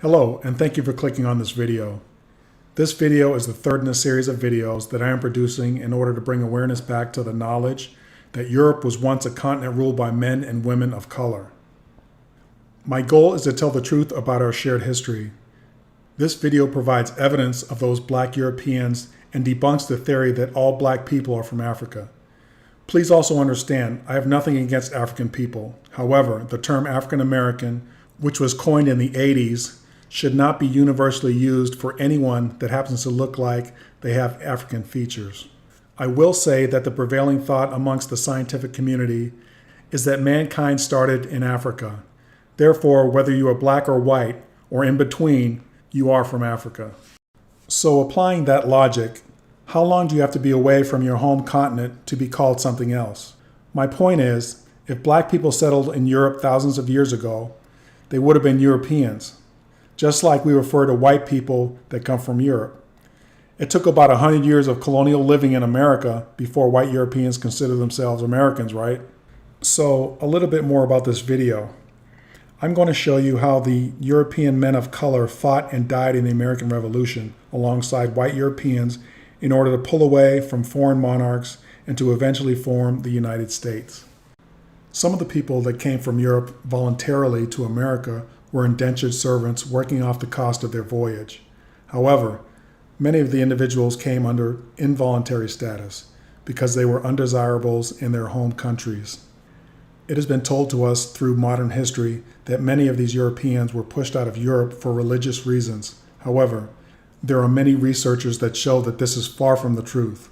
Hello, and thank you for clicking on this video. This video is the third in a series of videos that I am producing in order to bring awareness back to the knowledge that Europe was once a continent ruled by men and women of color. My goal is to tell the truth about our shared history. This video provides evidence of those black Europeans and debunks the theory that all black people are from Africa. Please also understand, I have nothing against African people. However, the term African American, which was coined in the 80s, should not be universally used for anyone that happens to look like they have African features. I will say that the prevailing thought amongst the scientific community is that mankind started in Africa. Therefore, whether you are black or white, or in between, you are from Africa. So applying that logic, how long do you have to be away from your home continent to be called something else? My point is, if black people settled in Europe thousands of years ago, they would have been Europeans, just like we refer to white people that come from Europe. It took about 100 years of colonial living in America before white Europeans considered themselves Americans, right? So a little bit more about this video. I'm going to show you how the European men of color fought and died in the American Revolution alongside white Europeans in order to pull away from foreign monarchs and to eventually form the United States. Some of the people that came from Europe voluntarily to America were indentured servants working off the cost of their voyage. However, many of the individuals came under involuntary status because they were undesirables in their home countries. It has been told to us through modern history that many of these Europeans were pushed out of Europe for religious reasons. However, there are many researchers that show that this is far from the truth.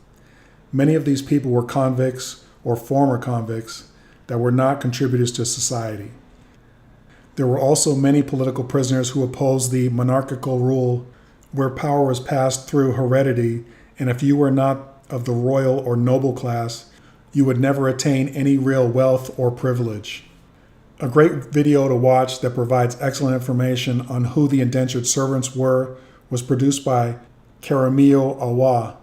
Many of these people were convicts or former convicts that were not contributors to society. There were also many political prisoners who opposed the monarchical rule where power was passed through heredity, and if you were not of the royal or noble class, you would never attain any real wealth or privilege. A great video to watch that provides excellent information on who the indentured servants were was produced by Karamio Awa.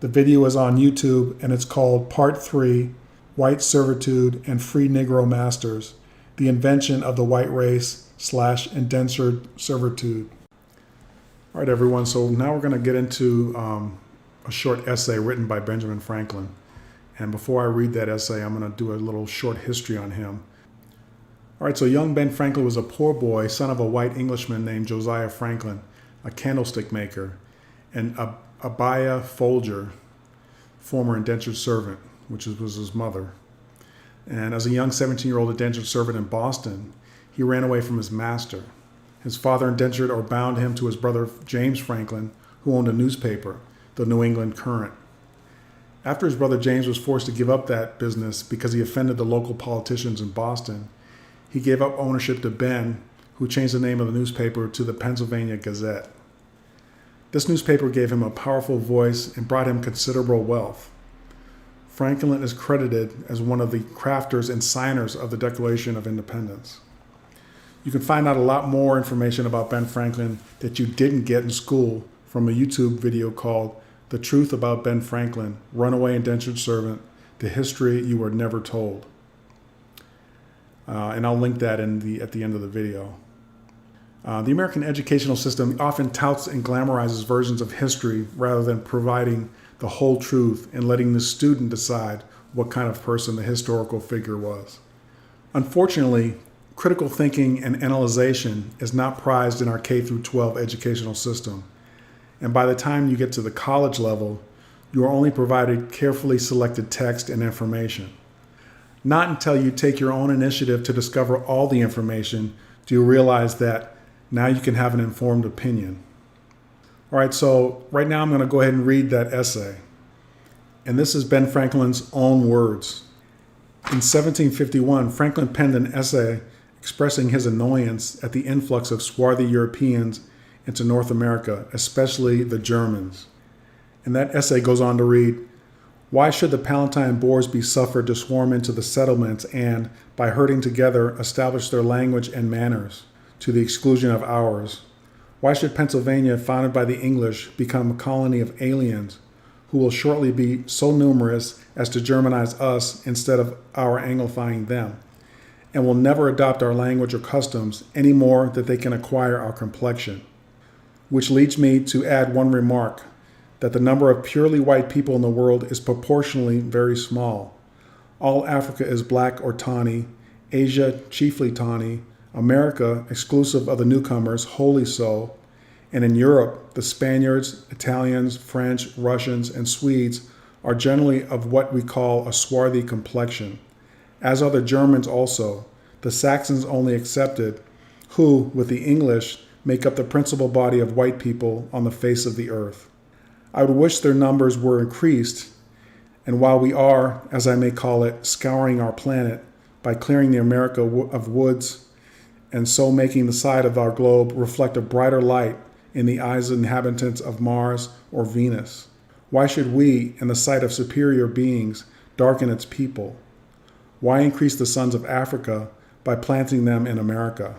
The video is on YouTube and it's called Part 3, White Servitude and Free Negro Masters, the Invention of the White Race / Indentured Servitude. All right, everyone, so now we're going to get into a short essay written by Benjamin Franklin. And before I read that essay, I'm going to do a little short history on him. All right, so young Ben Franklin was a poor boy, son of a white Englishman named Josiah Franklin, a candlestick maker, and Abiah Folger, former indentured servant, which was his mother. And as a young 17-year-old indentured servant in Boston, he ran away from his master. His father indentured or bound him to his brother James Franklin, who owned a newspaper, the New England Courant. After his brother James was forced to give up that business because he offended the local politicians in Boston, he gave up ownership to Ben, who changed the name of the newspaper to the Pennsylvania Gazette. This newspaper gave him a powerful voice and brought him considerable wealth. Franklin is credited as one of the crafters and signers of the Declaration of Independence. You can find out a lot more information about Ben Franklin that you didn't get in school from a YouTube video called The Truth About Ben Franklin, Runaway Indentured Servant, The History You Were Never Told. And I'll link that at the end of the video. The American educational system often touts and glamorizes versions of history rather than providing the whole truth and letting the student decide what kind of person the historical figure was. Unfortunately, critical thinking and analyzation is not prized in our K-12 educational system. And by the time you get to the college level, you are only provided carefully selected text and information. Not until you take your own initiative to discover all the information do you realize that now you can have an informed opinion. All right, so right now I'm going to go ahead and read that essay. And this is Ben Franklin's own words. In 1751, Franklin penned an essay expressing his annoyance at the influx of swarthy Europeans into North America, especially the Germans. And that essay goes on to read, "Why should the Palatine Boers be suffered to swarm into the settlements and, by herding together, establish their language and manners, to the exclusion of ours? Why should Pennsylvania, founded by the English, become a colony of aliens, who will shortly be so numerous as to Germanize us instead of our Anglifying them? and will never adopt our language or customs any more than they can acquire our complexion. Which leads me to add one remark, that the number of purely white people in the world is proportionally very small. All Africa is black or tawny, Asia chiefly tawny, America, exclusive of the newcomers, wholly so, and in Europe, the Spaniards, Italians, French, Russians, and Swedes are generally of what we call a swarthy complexion, as are the Germans also, the Saxons only excepted, who, with the English, make up the principal body of white people on the face of the earth. I would wish their numbers were increased, and while we are, as I may call it, scouring our planet by clearing the America of woods, and so making the side of our globe reflect a brighter light in the eyes of inhabitants of Mars or Venus. Why should we, in the sight of superior beings, darken its people? Why increase the sons of Africa by planting them in America,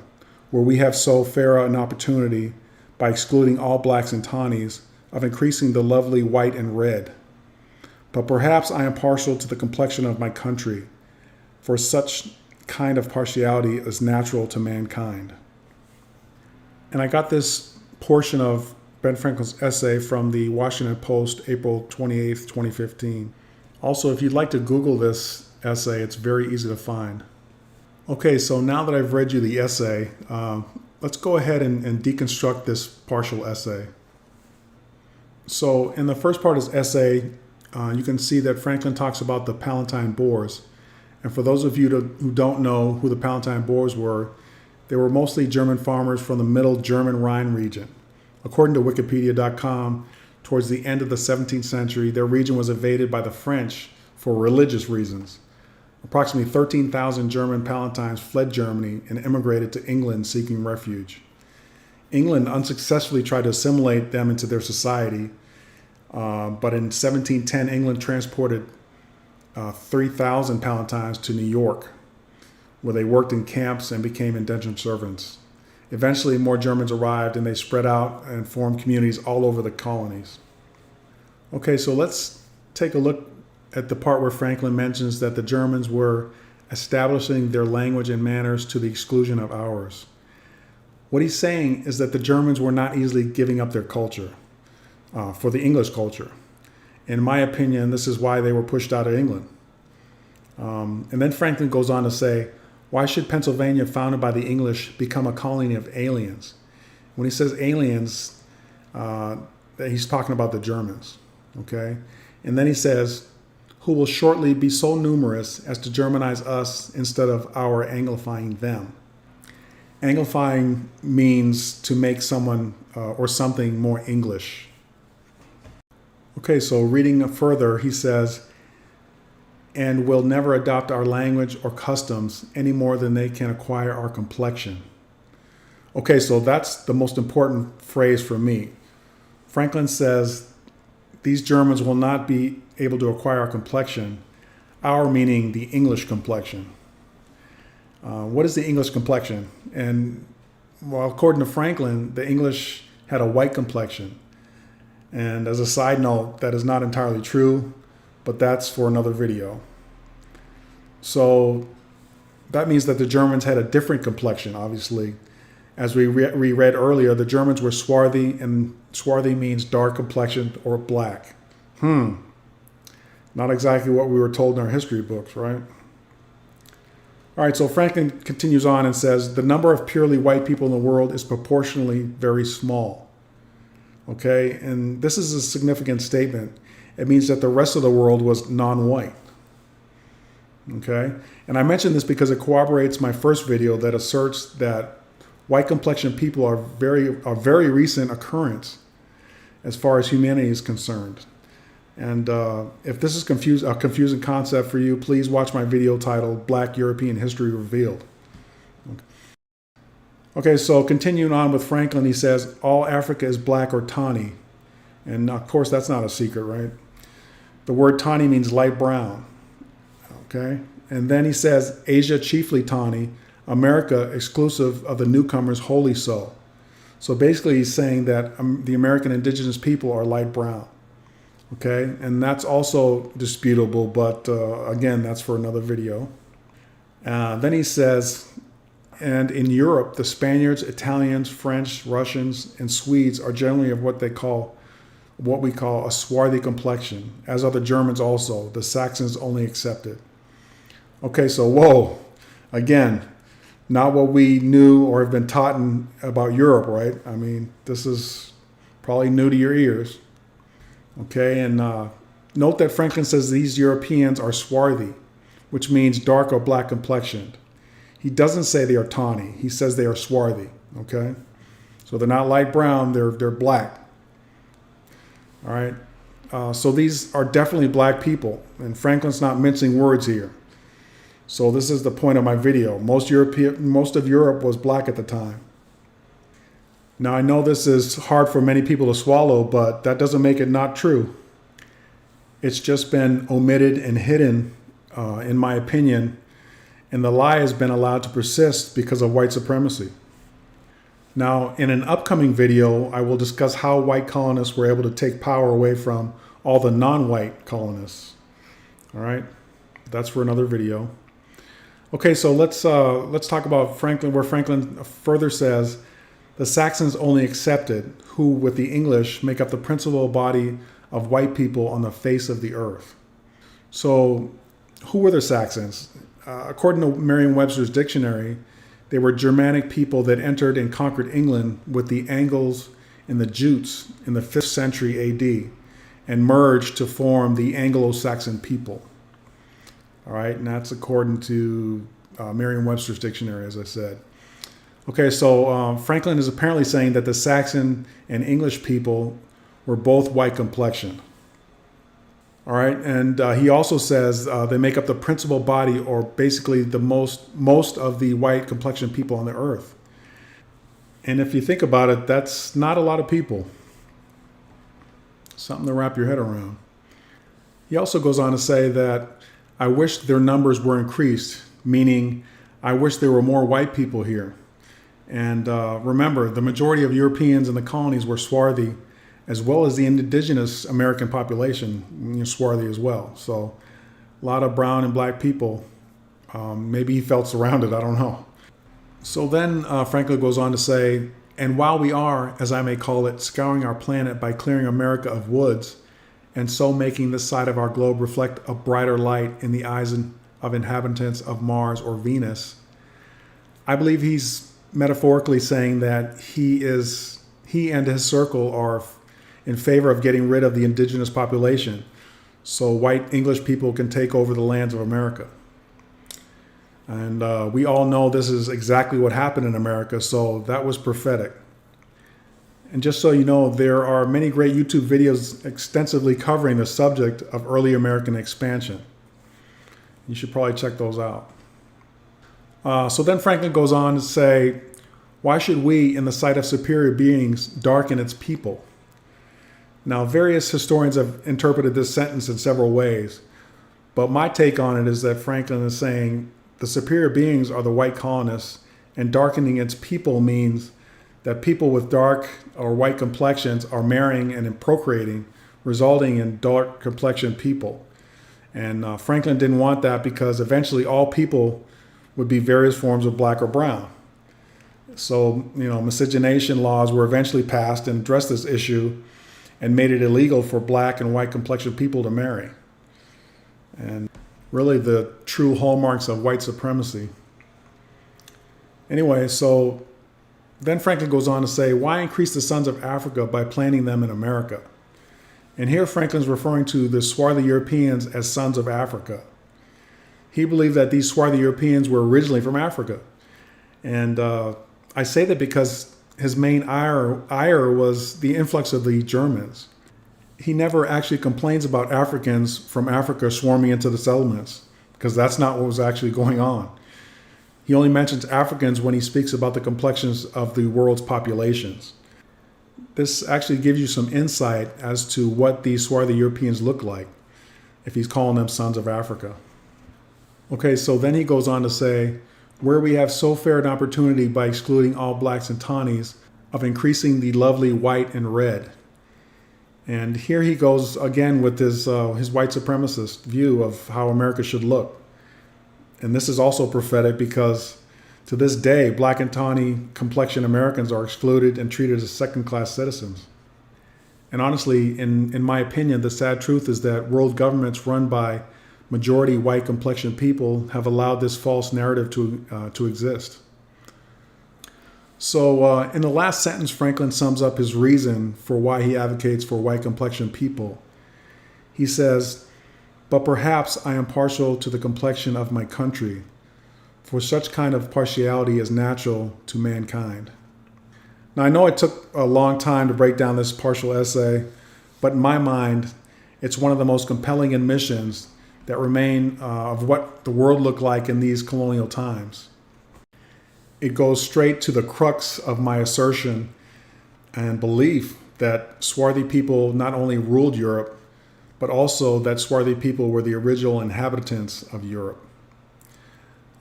where we have so fair an opportunity, by excluding all blacks and tawnies, of increasing the lovely white and red? But perhaps I am partial to the complexion of my country, for such kind of partiality is natural to mankind. And I got this portion of Ben Franklin's essay from the Washington Post, April 28th, 2015. Also, if you'd like to Google this essay, it's very easy to find. Okay, so now that I've read you the essay, let's go ahead and deconstruct this partial essay. So in the first part of his essay, you can see that Franklin talks about the Palatine Boers. And for those of you who don't know who the Palatine Boers were, they were mostly German farmers from the middle German Rhine region. According to Wikipedia.com, towards the end of the 17th century, their region was invaded by the French for religious reasons. Approximately 13,000 German Palatines fled Germany and immigrated to England seeking refuge. England unsuccessfully tried to assimilate them into their society, but in 1710, England transported 3,000 Palatines to New York, where they worked in camps and became indentured servants. Eventually, more Germans arrived and they spread out and formed communities all over the colonies. Okay, so let's take a look at the part where Franklin mentions that the Germans were establishing their language and manners to the exclusion of ours. What he's saying is that the Germans were not easily giving up their culture for the English culture. In my opinion, this is why they were pushed out of England. And then Franklin goes on to say, why should Pennsylvania, founded by the English, become a colony of aliens? When he says aliens, he's talking about the Germans, okay? And then he says, who will shortly be so numerous as to Germanize us instead of our Anglifying them. Anglifying means to make someone or something more English. Okay, so reading further, he says, and will never adopt our language or customs any more than they can acquire our complexion. Okay, so that's the most important phrase for me. Franklin says these Germans will not be able to acquire our complexion, our meaning the English complexion. What is the English complexion? And well, according to Franklin, the English had a white complexion. And as a side note, that is not entirely true, but that's for another video. So that means that the Germans had a different complexion, obviously. As we read earlier, the Germans were swarthy, and swarthy means dark complexioned or black. Not exactly what we were told in our history books, right? All right, so Franklin continues on and says, the number of purely white people in the world is proportionally very small. Okay, and this is a significant statement. It means that the rest of the world was non-white. Okay, and I mention this because it corroborates my first video that asserts that white complexion people are a very recent occurrence as far as humanity is concerned. And if this is a confusing concept for you, please watch my video titled Black European History Revealed. Okay, so continuing on with Franklin, he says, all Africa is black or tawny. And of course, that's not a secret, right? The word tawny means light brown. Okay, and then he says, Asia chiefly tawny, America exclusive of the newcomers wholly so. So basically he's saying that the American indigenous people are light brown. Okay, and that's also disputable, but again, that's for another video. Then he says, and in Europe, the Spaniards, Italians, French, Russians, and Swedes are generally of what we call a swarthy complexion, as are the Germans also, the Saxons only excepted. Okay, so whoa, again, not what we knew or have been taught about Europe, right? I mean, this is probably new to your ears. Okay, and note that Franklin says these Europeans are swarthy, which means dark or black complexioned. He doesn't say they are tawny. He says they are swarthy, okay? So they're not light brown, they're black. All right, so these are definitely black people, and Franklin's not mincing words here. So this is the point of my video. Most of Europe was black at the time. Now I know this is hard for many people to swallow, but that doesn't make it not true. It's just been omitted and hidden, in my opinion, and the lie has been allowed to persist because of white supremacy. Now, in an upcoming video, I will discuss how white colonists were able to take power away from all the non-white colonists. All right, that's for another video. Okay, so let's talk about Franklin, where Franklin further says, the Saxons only accepted, who with the English make up the principal body of white people on the face of the earth. So who were the Saxons? According to Merriam-Webster's dictionary, they were Germanic people that entered and conquered England with the Angles and the Jutes in the 5th century AD and merged to form the Anglo-Saxon people. All right, and that's according to Merriam-Webster's dictionary, as I said. Okay, so Franklin is apparently saying that the Saxon and English people were both white complexioned. All right, and he also says they make up the principal body, or basically the most of the white complexion people on the earth. And if you think about it, that's not a lot of people. Something to wrap your head around. He also goes on to say that I wish their numbers were increased, meaning I wish there were more white people here. And remember, the majority of Europeans in the colonies were swarthy, as well as the indigenous American population, swarthy as well. So a lot of brown and black people. Maybe he felt surrounded, I don't know. So then Franklin goes on to say, and while we are, as I may call it, scouring our planet by clearing America of woods, and so making this side of our globe reflect a brighter light in the eyes of inhabitants of Mars or Venus, I believe he's metaphorically saying that he and his circle are in favor of getting rid of the indigenous population so white English people can take over the lands of America. And we all know this is exactly what happened in America, so that was prophetic. And just so you know, there are many great YouTube videos extensively covering the subject of early American expansion. You should probably check those out. So then Franklin goes on to say, why should we, in the sight of superior beings, darken its people? Now, various historians have interpreted this sentence in several ways, but my take on it is that Franklin is saying the superior beings are the white colonists, and darkening its people means that people with dark or white complexions are marrying and procreating, resulting in dark complexioned people. And Franklin didn't want that because eventually all people would be various forms of black or brown. So, miscegenation laws were eventually passed and addressed this issue and made it illegal for black and white complexioned people to marry. And really the true hallmarks of white supremacy. Anyway, so then Franklin goes on to say, why increase the sons of Africa by planting them in America? And here Franklin's referring to the swarthy Europeans as sons of Africa. He believed that these swarthy Europeans were originally from Africa. And I say that because his main ire was the influx of the Germans. He never actually complains about Africans from Africa swarming into the settlements, because that's not what was actually going on. He only mentions Africans when he speaks about the complexions of the world's populations. This actually gives you some insight as to what these swarthy Europeans look like, if he's calling them sons of Africa. Okay, so then he goes on to say, where we have so fair an opportunity by excluding all blacks and tawnies of increasing the lovely white and red. And here he goes again with his white supremacist view of how America should look. And this is also prophetic because to this day, black and tawny complexion Americans are excluded and treated as second-class citizens. And honestly, in my opinion, the sad truth is that world governments run by majority white complexion people have allowed this false narrative to exist. So in the last sentence, Franklin sums up his reason for why he advocates for white complexion people. He says, "But perhaps I am partial to the complexion of my country, for such kind of partiality is natural to mankind." Now, I know it took a long time to break down this partial essay, but in my mind, it's one of the most compelling admissions that remain of what the world looked like in these colonial times. It goes straight to the crux of my assertion and belief that swarthy people not only ruled Europe, but also that swarthy people were the original inhabitants of Europe.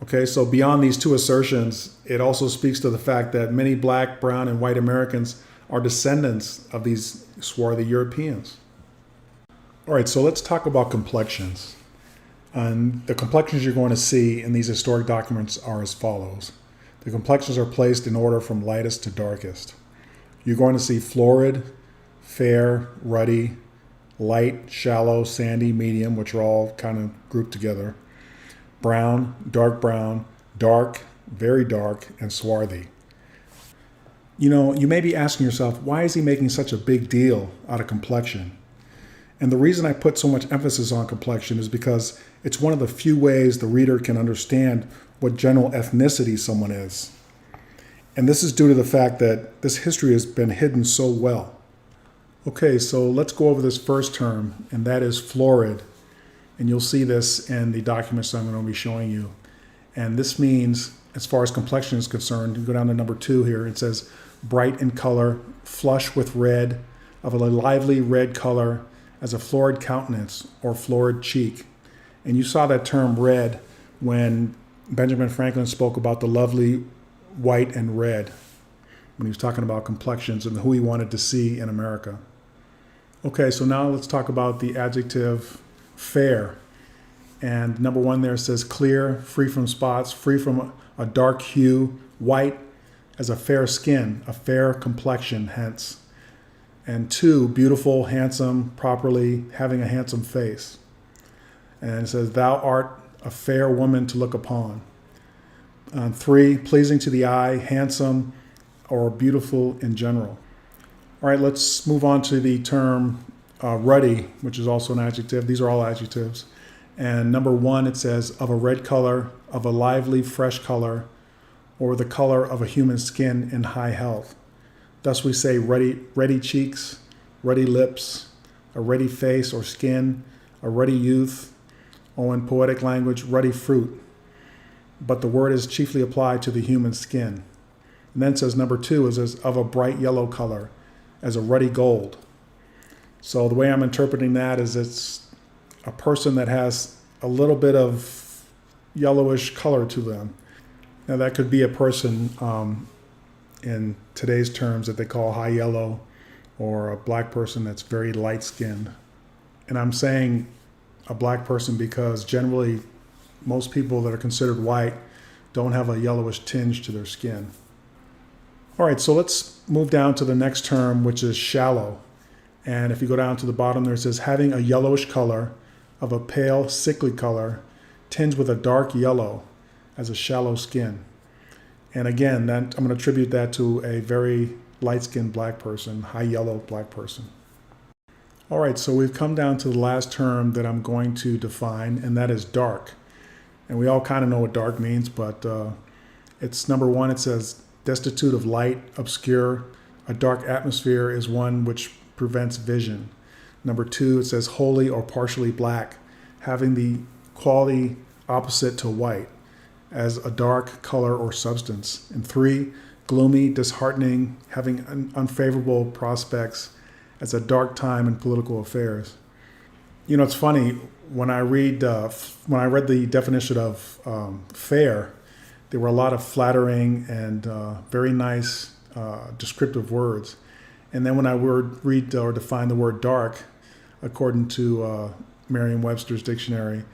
Okay, so beyond these two assertions, it also speaks to the fact that many black, brown, and white Americans are descendants of these swarthy Europeans. All right, so let's talk about complexions. And the complexions you're going to see in these historic documents are as follows. The complexions are placed in order from lightest to darkest. You're going to see florid, fair, ruddy, light, shallow, sandy, medium, which are all kind of grouped together, brown, dark, very dark, and swarthy. You know, you may be asking yourself, why is he making such a big deal out of complexion? And the reason I put so much emphasis on complexion is because it's one of the few ways the reader can understand what general ethnicity someone is. And this is due to the fact that this history has been hidden so well. Okay, so let's go over this first term, and that is florid. And you'll see this in the documents I'm going to be showing you. And this means, as far as complexion is concerned, you go down to number 2 here, it says bright in color, flush with red, of a lively red color, as a florid countenance or florid cheek. And you saw that term red when Benjamin Franklin spoke about the lovely white and red, when he was talking about complexions and who he wanted to see in America. Okay, so now let's talk about the adjective fair. And number 1 there says clear, free from spots, free from a dark hue, white as a fair skin, a fair complexion hence. And 2, beautiful, handsome, properly, having a handsome face. And it says, thou art a fair woman to look upon. 3, pleasing to the eye, handsome, or beautiful in general. All right, let's move on to the term ruddy, which is also an adjective. These are all adjectives. And number 1, it says, of a red color, of a lively, fresh color, or the color of a human skin in high health. Thus we say ruddy cheeks, ruddy lips, a ruddy face or skin, a ruddy youth, or in poetic language, ruddy fruit. But the word is chiefly applied to the human skin. And then it says number 2 is as of a bright yellow color, as a ruddy gold. So the way I'm interpreting that is it's a person that has a little bit of yellowish color to them. Now that could be a person in today's terms that they call high yellow, or a black person that's very light skinned. And I'm saying a black person because generally most people that are considered white don't have a yellowish tinge to their skin. All right, so let's move down to the next term, which is shallow. And if you go down to the bottom there, it says having a yellowish color, of a pale, sickly color, tinged with a dark yellow, as a shallow skin. And again, that I'm going to attribute that to a very light-skinned black person, high yellow black person. All right, so we've come down to the last term that I'm going to define, and that is dark. And we all kind of know what dark means, but it's number 1, it says destitute of light, obscure. A dark atmosphere is one which prevents vision. Number 2, it says wholly or partially black, having the quality opposite to white, as a dark color or substance. And 3, gloomy, disheartening, having unfavorable prospects, as a dark time in political affairs. You know, it's funny, when I read the definition of fair, there were a lot of flattering and very nice descriptive words. And then when I read or define the word dark, according to Merriam-Webster's dictionary,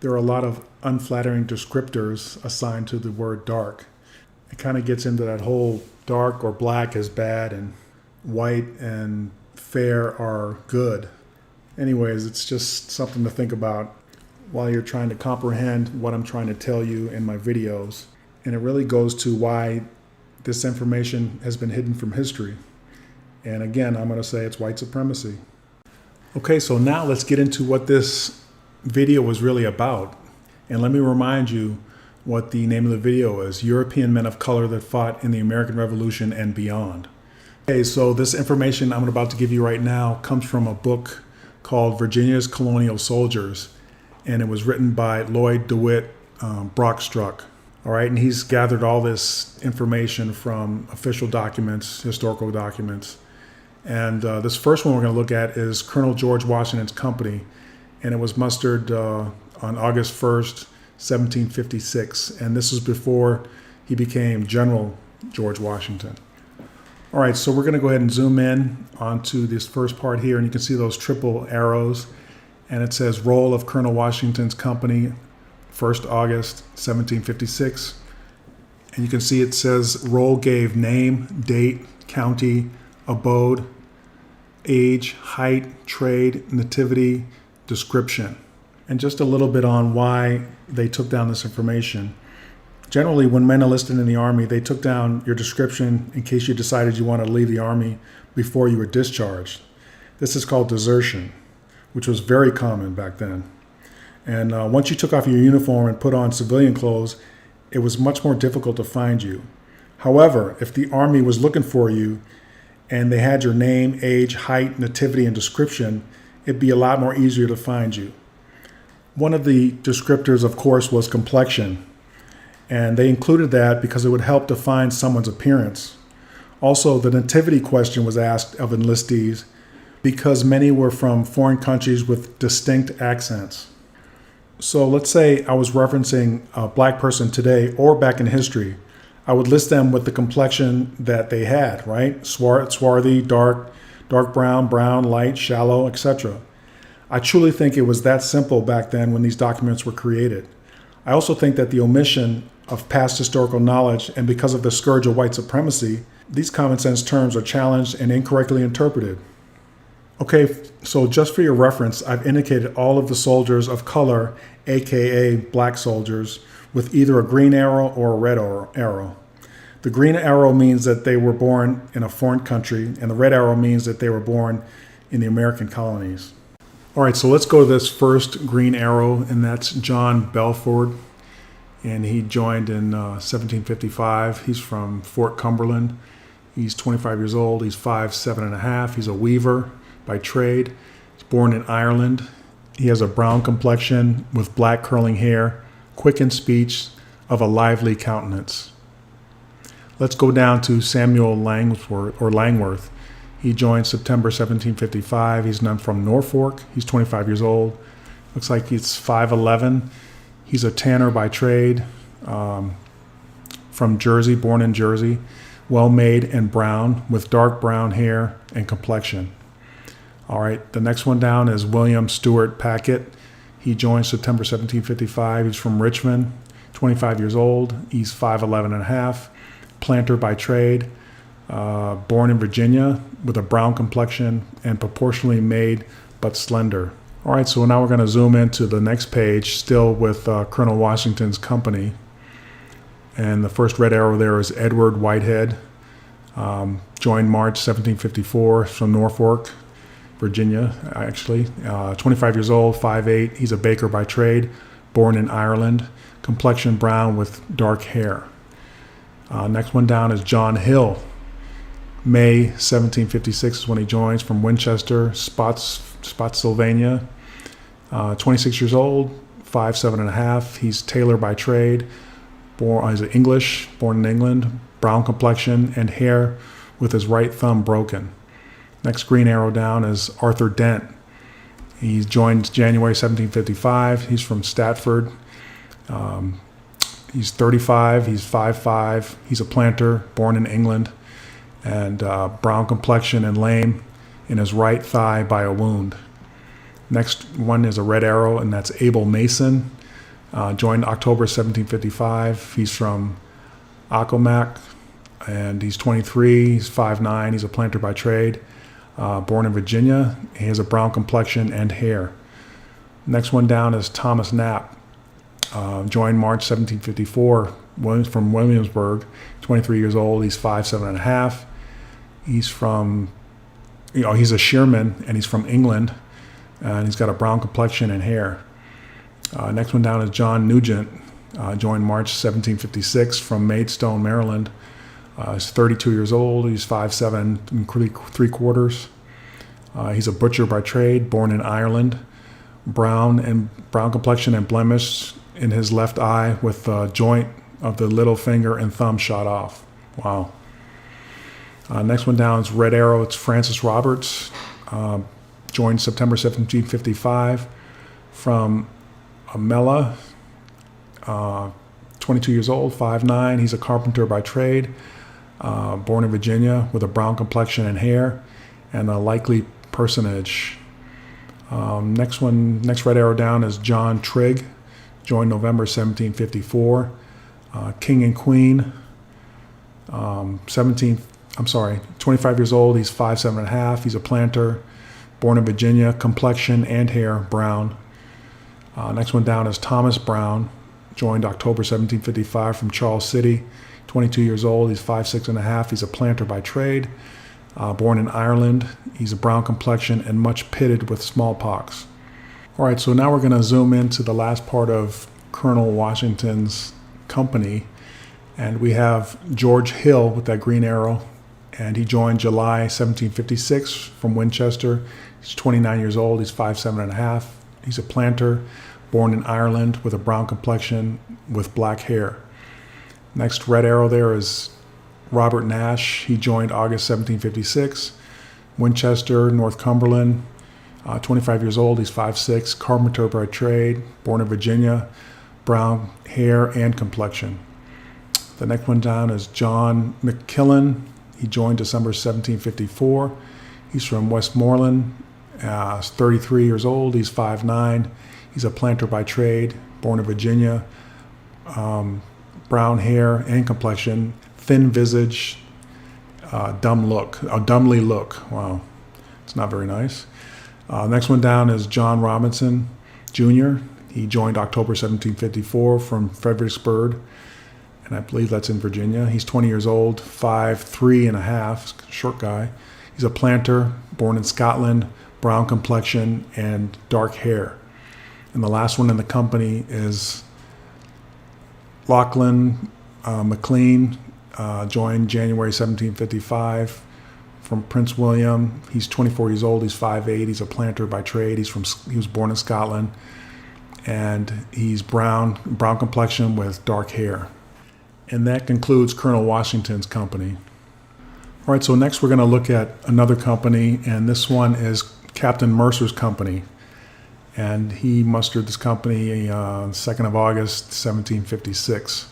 there are a lot of unflattering descriptors assigned to the word dark. It kind of gets into that whole dark or black is bad and white and fair are good. Anyways, it's just something to think about while you're trying to comprehend what I'm trying to tell you in my videos. And it really goes to why this information has been hidden from history. And again, I'm going to say it's white supremacy. Okay, so now let's get into what this video was really about. And let me remind you what the name of the video is: European Men of Color That Fought in the American Revolution and Beyond. Okay, so this information I'm about to give you right now comes from a book called Virginia's Colonial Soldiers, and it was written by Lloyd DeWitt Brockstruck. All right, and he's gathered all this information from official documents, historical documents. And this first one we're going to look at is Colonel George Washington's company, and it was mustered on August 1st, 1756. And this is before he became General George Washington. All right, so we're going to go ahead and zoom in onto this first part here, and you can see those triple arrows, and it says Roll of Colonel Washington's Company, 1st August, 1756. And you can see it says roll gave name, date, county, abode, age, height, trade, nativity, description. And just a little bit on why they took down this information. Generally, when men enlisted in the Army, they took down your description in case you decided you wanted to leave the Army before you were discharged. This is called desertion, which was very common back then. And once you took off your uniform and put on civilian clothes, it was much more difficult to find you. However, if the Army was looking for you and they had your name, age, height, nativity, and description, it'd be a lot more easier to find you. One of the descriptors, of course, was complexion. And they included that because it would help define someone's appearance. Also, the nativity question was asked of enlistees because many were from foreign countries with distinct accents. So let's say I was referencing a black person today or back in history. I would list them with the complexion that they had, right? Swarthy, dark brown, light, shallow, etc. I truly think it was that simple back then when these documents were created. I also think that the omission of past historical knowledge, and because of the scourge of white supremacy, these common sense terms are challenged and incorrectly interpreted. Okay, so just for your reference, I've indicated all of the soldiers of color, aka black soldiers, with either a green arrow or a red arrow. The green arrow means that they were born in a foreign country, and the red arrow means that they were born in the American colonies. All right, so let's go to this first green arrow, and that's John Belford, and he joined in 1755. He's from Fort Cumberland. He's 25 years old. He's 5'7½". He's a weaver by trade. He's born in Ireland. He has a brown complexion with black curling hair, quick in speech, of a lively countenance. Let's go down to Samuel Langworth. He joined September 1755. He's from Norfolk. He's 25 years old. Looks like he's 5'11". He's a tanner by trade, from Jersey, born in Jersey, well-made and brown with dark brown hair and complexion. All right, the next one down is William Stewart Packet. He joined September 1755. He's from Richmond, 25 years old. He's 5'11½", planter by trade, born in Virginia with a brown complexion and proportionally made but slender. All right, so now we're going to zoom into the next page, still with Colonel Washington's company. And the first red arrow there is Edward Whitehead, joined March 1754 from Norfolk, Virginia, actually. 25 years old, 5'8". He's a baker by trade, born in Ireland, complexion brown with dark hair. Next one down is John Hill. May 1756 is when he joins, from Winchester, Spotsylvania. 26 years old, 5'7½". He's tailor by trade. He's English, born in England, brown complexion and hair with his right thumb broken. Next green arrow down is Arthur Dent. He joined January 1755. He's from Stafford. He's 35. He's 5'5". He's a planter, born in England, and brown complexion and lame in his right thigh by a wound. Next one is a red arrow, and that's Abel Mason. Joined October 1755. He's from Accomac, and he's 23. He's 5'9". He's a planter by trade. Born in Virginia. He has a brown complexion and hair. Next one down is Thomas Knapp. Joined March 1754. From Williamsburg. 23 years old. He's 5'7.5". He's from, he's a shearman, and he's from England, and he's got a brown complexion and hair. Next one down is John Nugent. Joined March 1756 from Maidstone, Maryland. He's 32 years old. He's 5'7" and 3/4. He's a butcher by trade, born in Ireland. Brown complexion and blemish in his left eye, with the joint of the little finger and thumb shot off. Wow. Next one down is Red Arrow. It's Francis Roberts. Joined September 1755 from Amela. 22 years old, 5'9". He's a carpenter by trade, born in Virginia, with a brown complexion and hair, and a likely personage. Next Red Arrow down is John Trigg. Joined November 1754. King and Queen. 25 years old. He's 5'7.5". He's a planter, born in Virginia. Complexion and hair brown. Next one down is Thomas Brown. Joined October 1755 from Charles City. 22 years old. He's 5'6.5". He's a planter by trade, born in Ireland. He's a brown complexion and much pitted with smallpox. All right, so now we're going to zoom into the last part of Colonel Washington's company, and we have George Hill with that green arrow, and he joined July 1756 from Winchester. He's 29 years old. He's 5'7.5". He's a planter, born in Ireland, with a brown complexion with black hair. Next red arrow there is Robert Nash. He joined August 1756, Winchester, Northumberland. 25 years old. He's 5'6", carpenter by trade, born in Virginia, brown hair and complexion. The next one down is John McKillen. He joined December 1754. He's from Westmoreland. 33 years old. He's 5'9". He's a planter by trade, born in Virginia. Brown hair and complexion, thin visage, dumbly look. Wow, it's not very nice. Next one down is John Robinson Jr. He joined October 1754 from Fredericksburg, and I believe that's in Virginia. He's 20 years old, 5'3.5", short guy. He's a planter, born in Scotland, brown complexion and dark hair. And the last one in the company is Lachlan McLean, joined January 1755 from Prince William. He's 24 years old. He's 5'8". He's a planter by trade. He was born in Scotland, and he's brown complexion with dark hair. And that concludes Colonel Washington's company. All right, so next we're going to look at another company, and this one is Captain Mercer's company. And he mustered this company 2nd of August, 1756.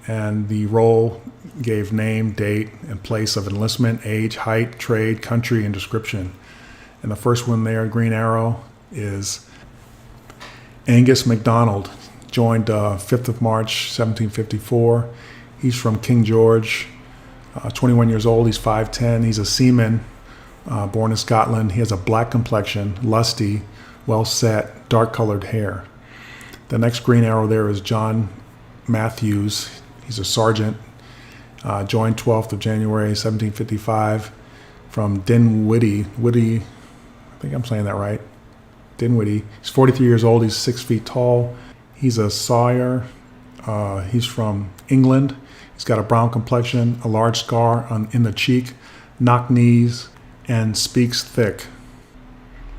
And the roll gave name, date, and place of enlistment, age, height, trade, country, and description. And the first one there, green arrow, is Angus MacDonald, joined 5th of March, 1754. He's from King George, 21 years old. He's 5'10". He's a seaman, born in Scotland. He has a black complexion, lusty, well set, dark colored hair. The next green arrow there is John Matthews. He's a sergeant, joined 12th of January, 1755 from Dinwiddie. I think I'm saying that right. Dinwiddie. He's 43 years old. He's 6 feet tall. He's a sawyer. He's from England. He's got a brown complexion, a large scar in the cheek, knock knees, and speaks thick,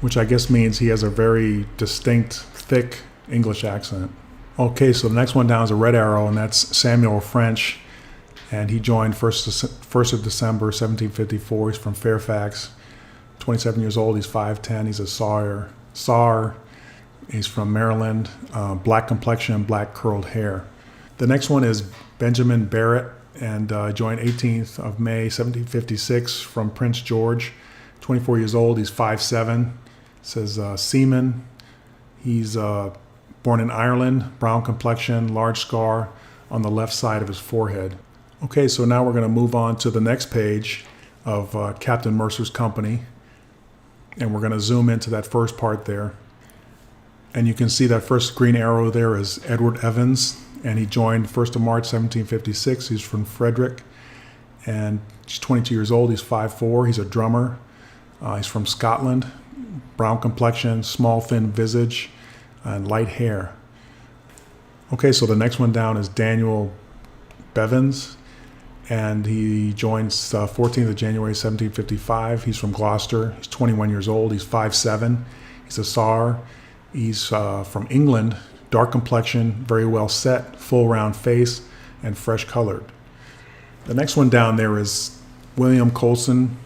which I guess means he has a very distinct, thick English accent. Okay, so the next one down is a red arrow, and that's Samuel French, and he joined 1st of December, 1754. He's from Fairfax, 27 years old. He's 5'10". He's a sawyer. He's from Maryland, black complexion, black curled hair. The next one is Benjamin Barrett, and joined 18th of May, 1756 from Prince George, 24 years old. He's 5'7". It says seaman. He's born in Ireland, brown complexion, large scar on the left side of his forehead. Okay, so now we're going to move on to the next page of Captain Mercer's company, and we're going to zoom into that first part there. And you can see that first green arrow there is Edward Evans, and he joined 1st of March 1756. He's from Frederick, and he's 22 years old. He's 5'4". He's a drummer. He's from Scotland. Brown complexion, small thin visage, and light hair. Okay, so the next one down is Daniel Bevins, and he joins 14th of January 1755. He's from Gloucester. He's 21 years old. He's 5'7". He's a Sar. He's from England, dark complexion, very well set, full round face, and fresh colored. The next one down there is William Colson,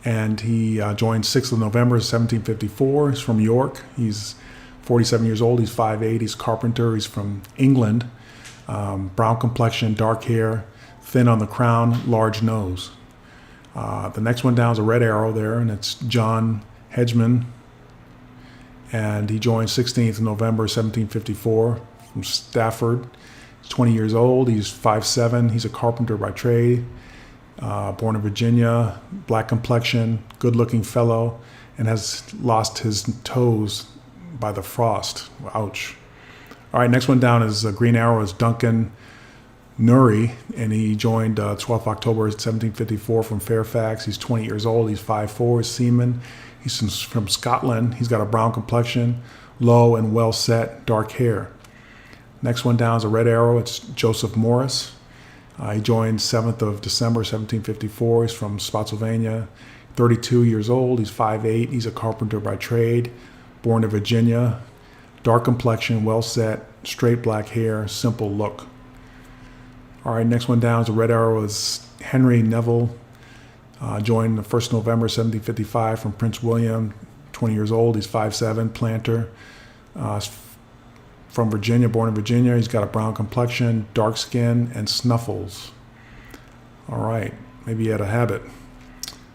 and he joined 6th of November 1754. He's from York. He's 47 years old. He's 5'8". He's carpenter. He's from England. Brown complexion, dark hair, thin on the crown, large nose. The next one down is a red arrow there, and it's John Hedgeman, and he joined 16th of November 1754 from Stafford. He's 20 years old. He's 5'7". He's a carpenter by trade. Born in Virginia, black complexion, good-looking fellow, and has lost his toes by the frost. Ouch. All right, next one down is green arrow is Duncan Nuri, and he joined 12th October 1754 from Fairfax. He's 20 years old. He's 5'4". He's seaman. He's from Scotland. He's got a brown complexion, low and well set, dark hair. Next one down is a red arrow. It's Joseph Morris. He joined 7th of December 1754. He's from Spotsylvania, 32 years old. He's 5'8". He's a carpenter by trade, born in Virginia, dark complexion, well set, straight black hair, simple look. All right, next one down is a red arrow is Henry Neville. Joined the 1st November 1755 from Prince William, 20 years old. He's 5'7", planter. From Virginia, born in Virginia. He's got a brown complexion, dark skin, and snuffles. All right, maybe he had a habit.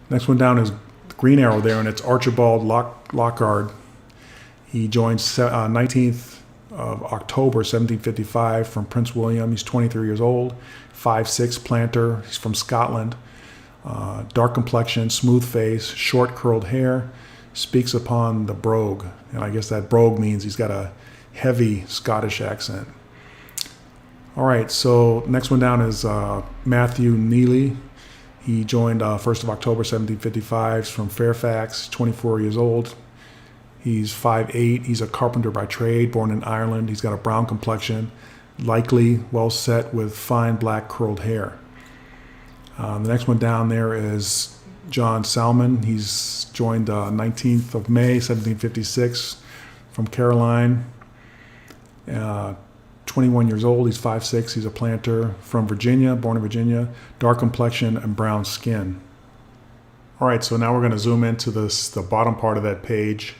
Next one down is green arrow there, and it's Archibald Lockhart. He joined 19th of October 1755 from Prince William. He's 23 years old, 5'6", planter. He's from Scotland. Dark complexion, smooth face, short curled hair, speaks upon the brogue. And I guess that brogue means he's got a heavy Scottish accent. All right, so next one down is Matthew Neely. He joined 1st of October 1755 from Fairfax, 24 years old. He's 5'8". He's a carpenter by trade, born in Ireland. He's got a brown complexion, likely, well set with fine black curled hair. The next one down there is John Salmon. He's joined 19th of May 1756 from Caroline. 21 years old. He's 5'6". He's a planter from Virginia, born in Virginia, dark complexion and brown skin. All right, so now we're going to zoom into the bottom part of that page,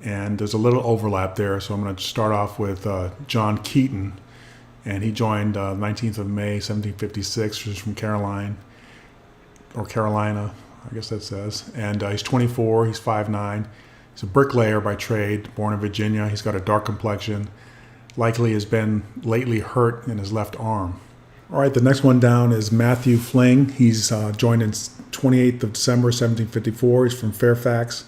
and there's a little overlap there. So I'm going to start off with John Keaton, and he joined 19th of May 1756, which is from Carolina, I guess that says. And he's 24. He's 5'9". He's a bricklayer by trade, born in Virginia. He's got a dark complexion. Likely has been lately hurt in his left arm. All right, the next one down is Matthew Fling. He's joined in 28th of December 1754. He's from Fairfax.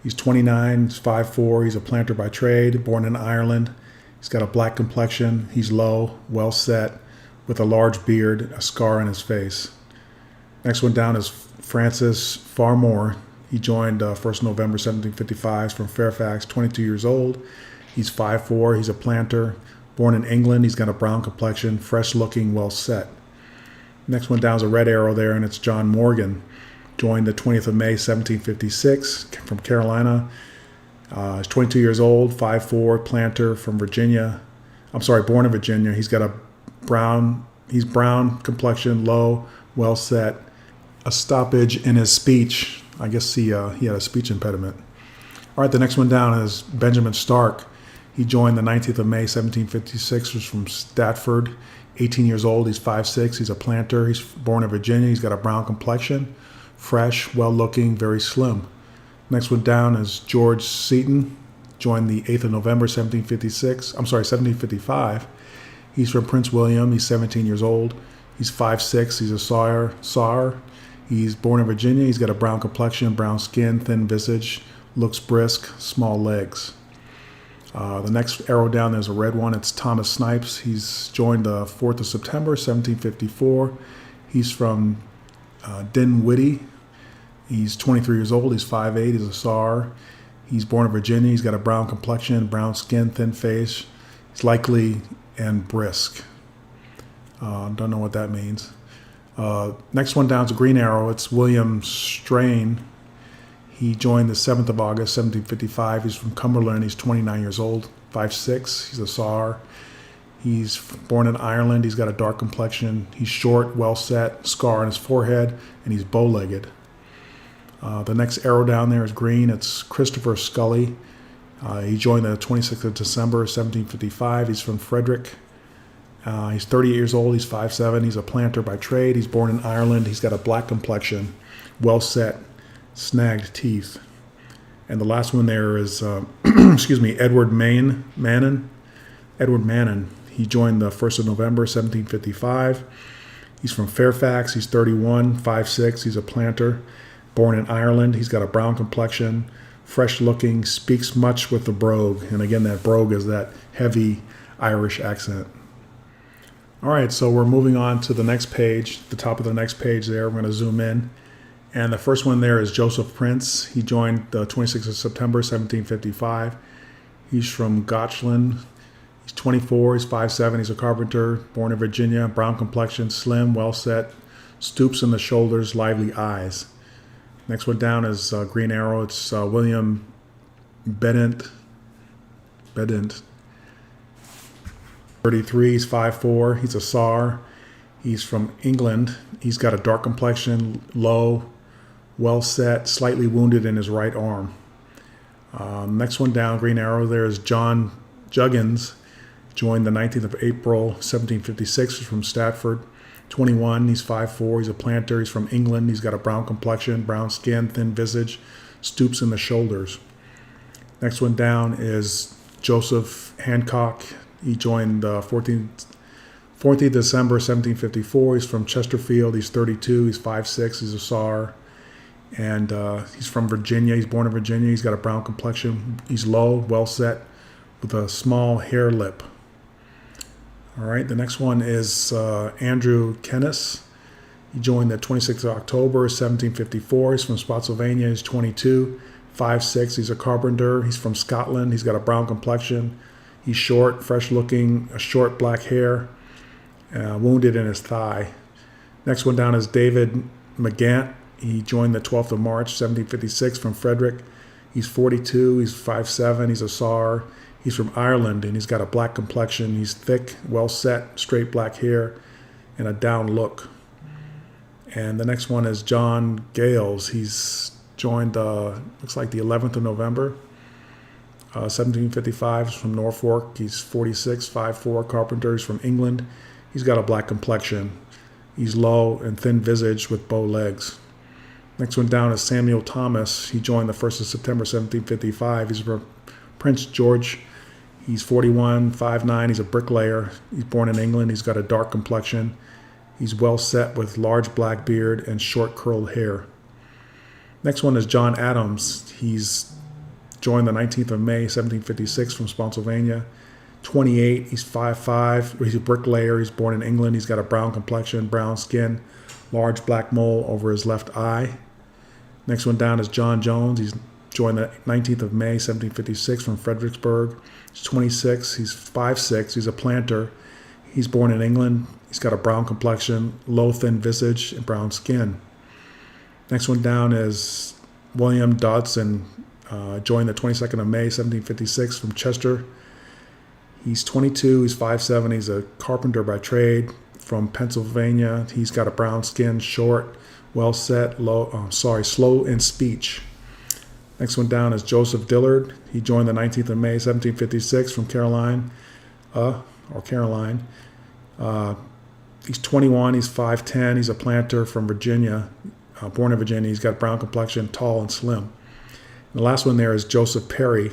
He's 29. He's 5'4". He's a planter by trade, born in Ireland. He's got a black complexion. He's low, well set, with a large beard, a scar on his face. Next one down is Francis Farmore. He joined 1st November 1755 from Fairfax, 22 years old. He's 5'4". He's a planter, born in England. He's got a brown complexion, fresh looking, well set. Next one down is a red arrow there, and it's John Morgan. Joined the 20th of May 1756 from Carolina. He's 22 years old, 5'4", planter from Virginia. Born in Virginia. He's got brown complexion, low, well set. A stoppage in his speech. I guess he had a speech impediment. All right, the next one down is Benjamin Stark. He joined the 19th of May 1756, was from Stafford, 18 years old. He's 5'6". He's a planter. He's born in Virginia. He's got a brown complexion, fresh, well-looking, very slim. Next one down is George Seaton. joined the 8th of November, 1755. He's from Prince William. He's 17 years old. He's 5'6". He's a sar. He's born in Virginia. He's got a brown complexion, brown skin, thin visage, looks brisk, small legs. The next arrow down, there's a red one. It's Thomas Snipes. He's joined the 4th of September, 1754. He's from Dinwiddie. He's 23 years old. He's 5'8". He's a SAR. He's born in Virginia. He's got a brown complexion, brown skin, thin face. He's likely and brisk. Don't know what that means. Next one down is a green arrow. It's William Strain. He joined the 7th of August, 1755. He's from Cumberland. He's 29 years old, 5'6". He's a SAR. He's born in Ireland. He's got a dark complexion. He's short, well set, scar on his forehead, and he's bow-legged. The next arrow down there is green. It's Christopher Scully. He joined the 26th of December, 1755. He's from Frederick. He's 38 years old. He's 5'7". He's a planter by trade. He's born in Ireland. He's got a black complexion, well set, snagged teeth. And the last one there is, Edward Mannon. Edward Mannon. He joined the 1st of November, 1755. He's from Fairfax. He's 31, 5'6". He's a planter, born in Ireland. He's got a brown complexion, fresh looking, speaks much with the brogue. And again, that brogue is that heavy Irish accent. All right, so we're moving on to the next page, the top of the next page there. We're going to zoom in. And the first one there is Joseph Prince. He joined the 26th of September, 1755. He's from Gotchland. He's 24, he's 5'7", he's a carpenter, born in Virginia, brown complexion, slim, well set, stoops in the shoulders, lively eyes. Next one down is green arrow. It's William Bedent. 33, he's 5'4", he's a SAR. He's from England. He's got a dark complexion, low, well set, slightly wounded in his right arm. Next one down, green arrow, there is John Juggins. Joined the 19th of April, 1756. He's from Stratford. 21, he's 5'4", he's a planter. He's from England. He's got a brown complexion, brown skin, thin visage, stoops in the shoulders. Next one down is Joseph Hancock. He joined the 14th December, 1754. He's from Chesterfield. He's 32. He's 5'6". He's a SAR. And he's from Virginia. He's born in Virginia. He's got a brown complexion. He's low, well set, with a small hair lip. All right, the next one is Andrew Kennis. He joined the 26th of October, 1754. He's from Spotsylvania. He's 22, 5'6". He's a carpenter. He's from Scotland. He's got a brown complexion. He's short, fresh looking, a short black hair, wounded in his thigh. Next one down is David McGant. He joined the 12th of March, 1756 from Frederick. He's 42, he's 5'7", he's a SAR. He's from Ireland, and he's got a black complexion. He's thick, well set, straight black hair, and a down look. And the next one is John Gales. He's joined, looks like the 11th of November, 1755. He's from Norfolk. He's 46, 5'4", carpenter. He's from England. He's got a black complexion. He's low and thin visage with bow legs. Next one down is Samuel Thomas. He joined the 1st of September, 1755. He's from Prince George. He's 41, 5'9". He's a bricklayer. He's born in England. He's got a dark complexion. He's well set with large black beard and short curled hair. Next one is John Adams. He's joined the 19th of May, 1756 from Spotsylvania. 28, he's 5'5". He's a bricklayer. He's born in England. He's got a brown complexion, brown skin, large black mole over his left eye. Next one down is John Jones. He's joined the 19th of May, 1756 from Fredericksburg. He's 26, he's 5'6", he's a planter. He's born in England. He's got a brown complexion, low thin visage, and brown skin. Next one down is William Dodson, joined the 22nd of May, 1756 from Chester. He's 22, he's 5'7", he's a carpenter by trade from Pennsylvania. He's got a brown skin, short, well set, slow in speech. Next one down is Joseph Dillard. He joined the 19th of May, 1756 from Caroline. He's 21, he's 5'10", he's a planter from Virginia, born in Virginia. He's got brown complexion, tall and slim. And the last one there is Joseph Perry.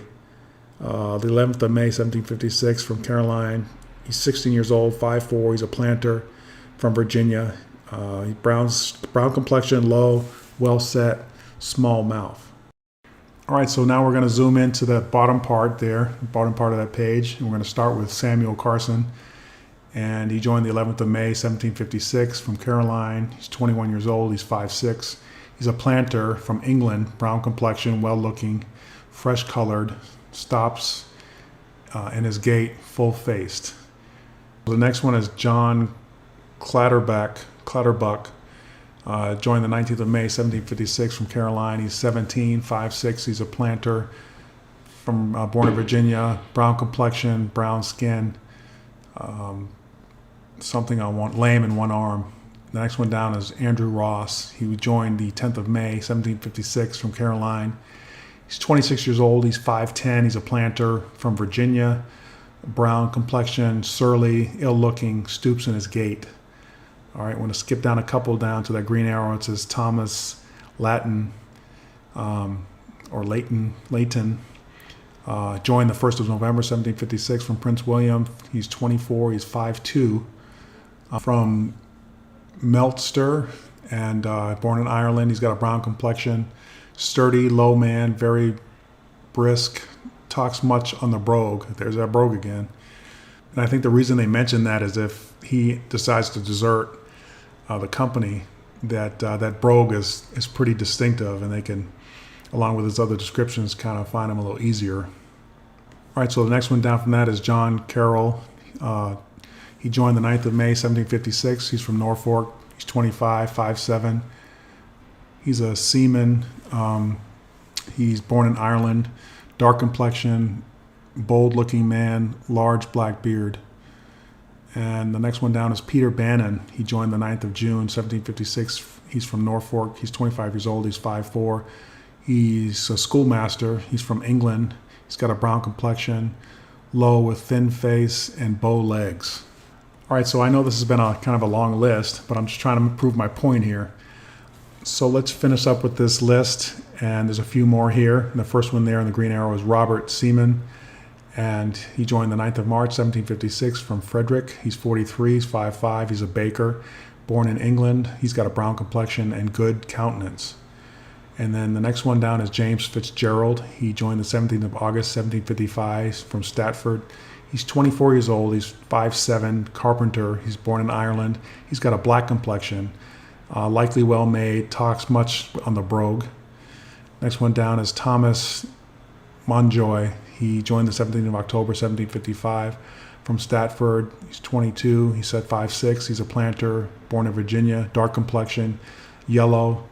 The 11th of May, 1756, from Caroline. He's 16 years old, 5'4". He's a planter from Virginia. Brown complexion, low, well set, small mouth. All right, so now we're going to zoom into the bottom part there, bottom part of that page. And we're going to start with Samuel Carson. And he joined the 11th of May, 1756, from Caroline. He's 21 years old. He's 5'6". He's a planter from England, brown complexion, well-looking, fresh-colored, stops in his gait, full-faced. The next one is John Clatterbuck, joined the 19th of May, 1756, from Caroline. He's 17, 5'6". He's a planter from born in Virginia, brown complexion, brown skin, lame in one arm. The next one down is Andrew Ross. He joined the 10th of May, 1756, from Caroline. He's 26 years old. He's 5'10". He's a planter from Virginia, brown complexion, surly, ill-looking, stoops in his gait. All right, I'm going to skip down a couple down to that green arrow. It says Thomas Layton, Layton, joined the 1st of November, 1756, from Prince William. He's 24. He's 5'2", from Meltster, and born in Ireland. He's got a brown complexion, sturdy, low man, very brisk, talks much on the brogue. There's that brogue again. And I think the reason they mention that is if he decides to desert the company, that brogue is pretty distinctive, and they can, along with his other descriptions, kind of find him a little easier. All right, so the next one down from that is John Carroll. He joined the 9th of May, 1756. He's from Norfolk. He's 25, 5'7". He's a seaman. He's born in Ireland, dark complexion, bold-looking man, large black beard. And the next one down is Peter Bannon. He joined the 9th of June, 1756. He's from Norfolk. He's 25 years old. He's 5'4". He's a schoolmaster. He's from England. He's got a brown complexion, low with thin face and bow legs. All right, so I know this has been a kind of a long list, but I'm just trying to prove my point here. So let's finish up with this list, and there's a few more here. And the first one there in the green arrow is Robert Seaman, and he joined the 9th of March, 1756, from Frederick. He's 43, he's 5'5", he's a baker, born in England. He's got a brown complexion and good countenance. And then the next one down is James Fitzgerald. He joined the 17th of August, 1755, from Stratford. He's 24 years old. He's 5'7", carpenter. He's born in Ireland. He's got a black complexion, likely well-made, talks much on the brogue. Next one down is Thomas Monjoy. He joined the 17th of October, 1755, from Stratford. He's 22. He said 5'6". He's a planter, born in Virginia, dark complexion, yellow,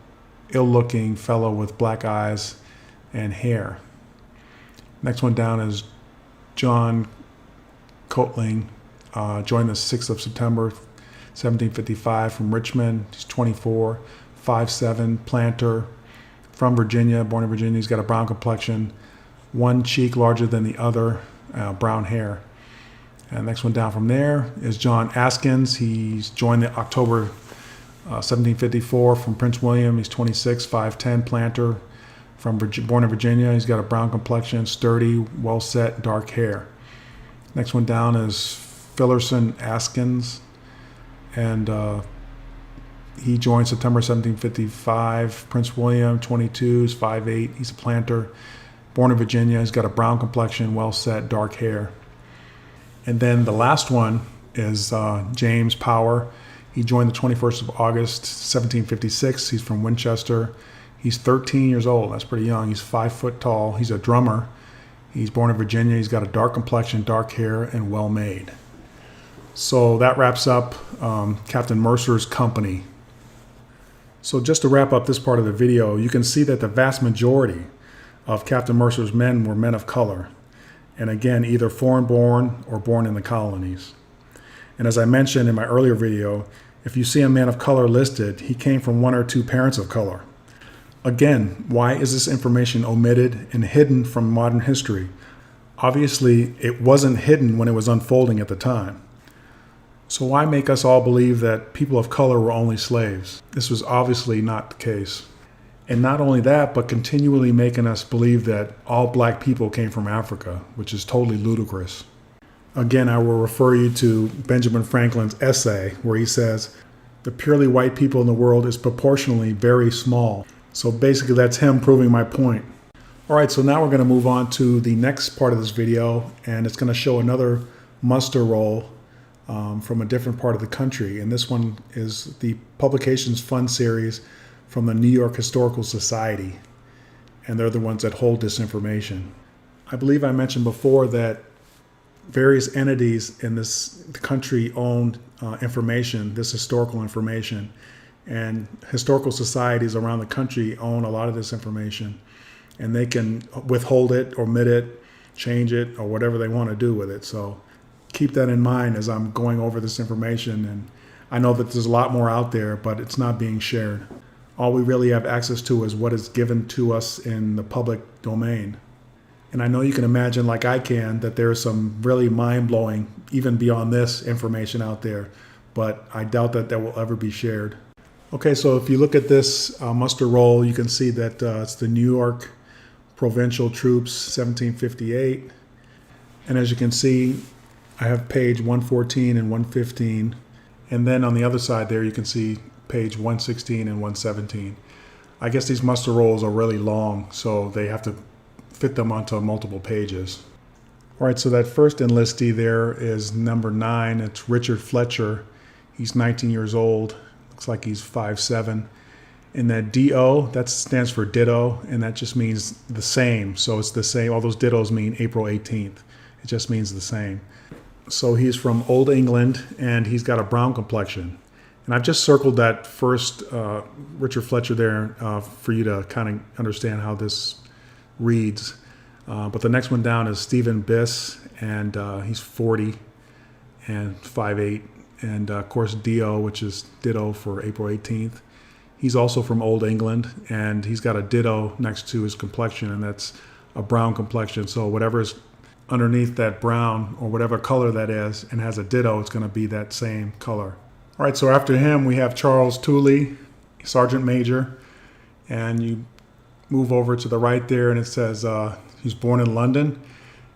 ill-looking fellow with black eyes and hair. Next one down is John Coatling, joined the 6th of September, 1755, from Richmond. He's 24, 5'7", planter from Virginia, born in Virginia. He's got a brown complexion, one cheek larger than the other, brown hair. And next one down from there is John Askins. He's joined the October 1754, from Prince William. He's 26, 5'10", planter born in Virginia. He's got a brown complexion, sturdy, well set, dark hair. Next one down is Fillerson Askins, and he joined September 1755, Prince William, 22, he's 5'8", he's a planter, born in Virginia. He's got a brown complexion, well set, dark hair. And then the last one is James Power. He joined the 21st of August, 1756. He's from Winchester. He's 13 years old. That's pretty young. He's 5 foot tall. He's a drummer. He's born in Virginia. He's got a dark complexion, dark hair, and well-made. So that wraps up Captain Mercer's company. So just to wrap up this part of the video, you can see that the vast majority of Captain Mercer's men were men of color. And again, either foreign-born or born in the colonies. And as I mentioned in my earlier video, if you see a man of color listed, he came from one or two parents of color. Again, why is this information omitted and hidden from modern history? Obviously, it wasn't hidden when it was unfolding at the time. So why make us all believe that people of color were only slaves? This was obviously not the case. And not only that, but continually making us believe that all black people came from Africa, which is totally ludicrous. Again, I will refer you to Benjamin Franklin's essay where he says, the purely white people in the world is proportionally very small. So basically that's him proving my point. All right, so now we're going to move on to the next part of this video, and it's going to show another muster roll from a different part of the country. And this one is the Publications Fund series from the New York Historical Society. And they're the ones that hold this information. I believe I mentioned before that various entities in this country owned information, this historical information, and historical societies around the country own a lot of this information. And they can withhold it, omit it, change it, or whatever they want to do with it. So keep that in mind as I'm going over this information. And I know that there's a lot more out there, but it's not being shared. All we really have access to is what is given to us in the public domain. And I know you can imagine, like I can, that there's some really mind-blowing, even beyond this information out there, but I doubt that that will ever be shared. Okay, so if you look at this muster roll, you can see that it's the New York Provincial Troops, 1758. And as you can see, I have page 114 and 115. And then on the other side there, you can see page 116 and 117. I guess these muster rolls are really long, so they have to fit them onto multiple pages. All right, so that first enlistee there is number 9. It's Richard Fletcher. He's 19 years old. Looks like he's 5'7". And that DO, that stands for ditto, and that just means the same. So it's the same. All those dittos mean April 18th. It just means the same. So he's from Old England, and he's got a brown complexion. And I've just circled that first Richard Fletcher there for you to kind of understand how this reads. But the next one down is Stephen Biss, and he's 40 and 5'8". And of course DO, which is ditto for April 18th. He's also from Old England, and he's got a ditto next to his complexion, and that's a brown complexion. So whatever's underneath that brown, or whatever color that is, and has a ditto, it's going to be that same color. All right, so after him, we have Charles Tooley, Sergeant Major, and you move over to the right there, and it says he's born in London,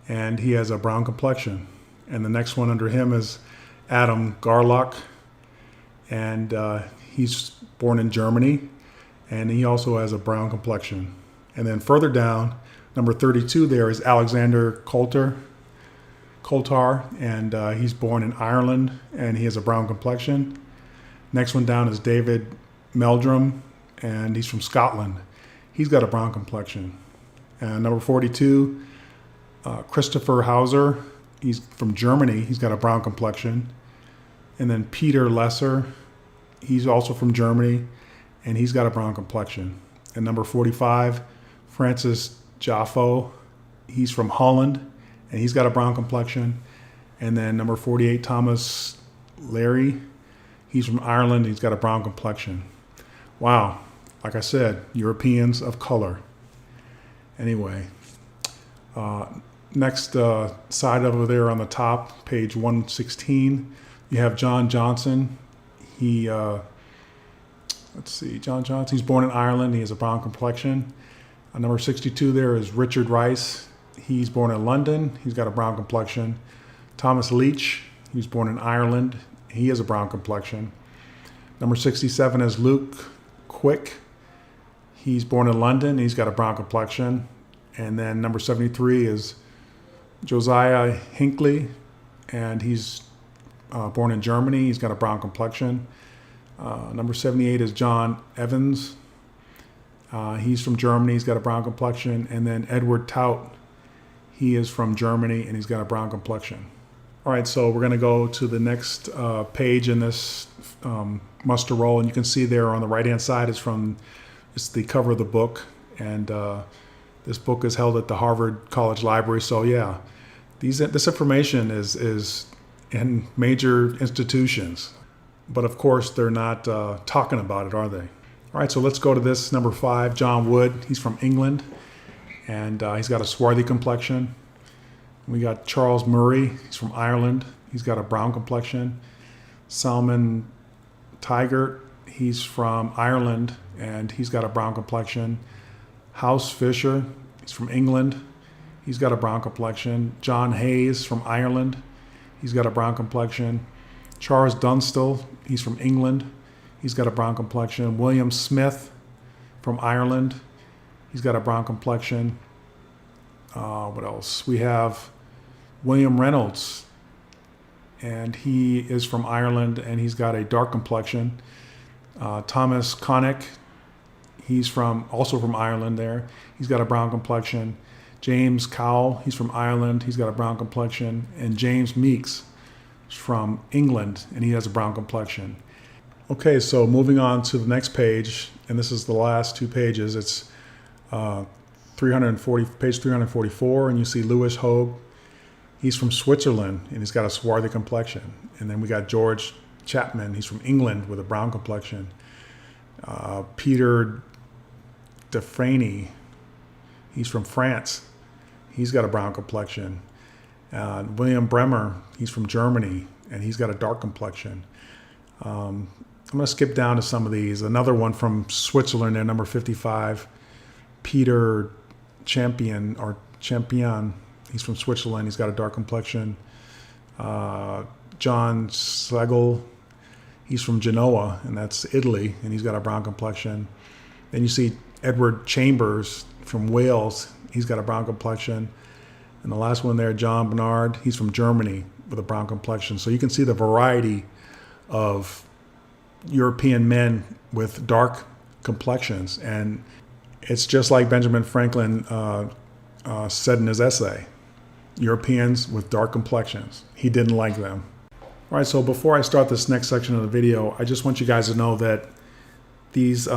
and he has a brown complexion. And the next one under him is Adam Garlock, and he's born in Germany, and he also has a brown complexion. And then further down, number 32 there is Alexander Coulter, and he's born in Ireland, and he has a brown complexion. Next one down is David Meldrum, and he's from Scotland. He's got a brown complexion. And number 42, Christopher Hauser, he's from Germany. He's got a brown complexion. And then Peter Lesser, he's also from Germany, and he's got a brown complexion. And number 45, Francis Jaffo, he's from Holland, and he's got a brown complexion. And then number 48, Thomas Larry, he's from Ireland, he's got a brown complexion. Wow, like I said, Europeans of color. Anyway, next side over there on the top, page 116, you have John Johnson. John Johnson, he's born in Ireland. He has a brown complexion. Number 62 there is Richard Rice. He's born in London. He's got a brown complexion. Thomas Leach, he was born in Ireland. He has a brown complexion. Number 67 is Luke Quick. He's born in London. He's got a brown complexion. And then number 73 is Josiah Hinckley, and he's born in Germany. He's got a brown complexion. Number 78 is John Evans. He's from Germany. He's got a brown complexion. And then Edward Tout. He is from Germany, and he's got a brown complexion. All right, so we're going to go to the next page in this muster roll. And you can see there on the right-hand side it's the cover of the book. And this book is held at the Harvard College Library. So yeah, this information is in major institutions. But of course, they're not talking about it, are they? All right, so let's go to this number 5, John Wood. He's from England, and he's got a swarthy complexion. We got Charles Murray. He's from Ireland. He's got a brown complexion. Salman Tigert. he's from Ireland, and he's got a brown complexion. House Fisher, he's from England. He's got a brown complexion. John Hayes from Ireland. He's got a brown complexion. Charles Dunstall, he's from England. He's got a brown complexion. William Smith from Ireland. He's got a brown complexion. What else? We have William Reynolds, and he is from Ireland, and he's got a dark complexion. Thomas Connick, he's also from Ireland there. He's got a brown complexion. James Cowell, he's from Ireland. He's got a brown complexion. And James Meeks is from England, and he has a brown complexion. Okay, so moving on to the next page, and this is the last two pages. It's page 344, and you see Louis Hogue. He's from Switzerland, and he's got a swarthy complexion. And then we got George Chapman. He's from England with a brown complexion. Peter Defraney, he's from France. He's got a brown complexion. William Bremer, he's from Germany, and he's got a dark complexion. I'm going to skip down to some of these. Another one from Switzerland there, number 55, Peter Champion, he's from Switzerland. He's got a dark complexion. John Schlegel, he's from Genoa, and that's Italy, and he's got a brown complexion. Then you see Edward Chambers from Wales. He's got a brown complexion. And the last one there, John Bernard, he's from Germany with a brown complexion. So you can see the variety of European men with dark complexions. And it's just like Benjamin Franklin said in his essay, Europeans with dark complexions. He didn't like them. All right, so before I start this next section of the video, I just want you guys to know that these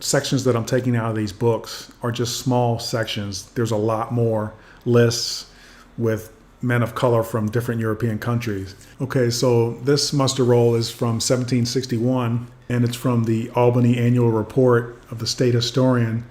sections that I'm taking out of these books are just small sections. There's a lot more lists with men of color from different European countries. Okay, so this muster roll is from 1761, and it's from the Albany Annual Report of the State Historian.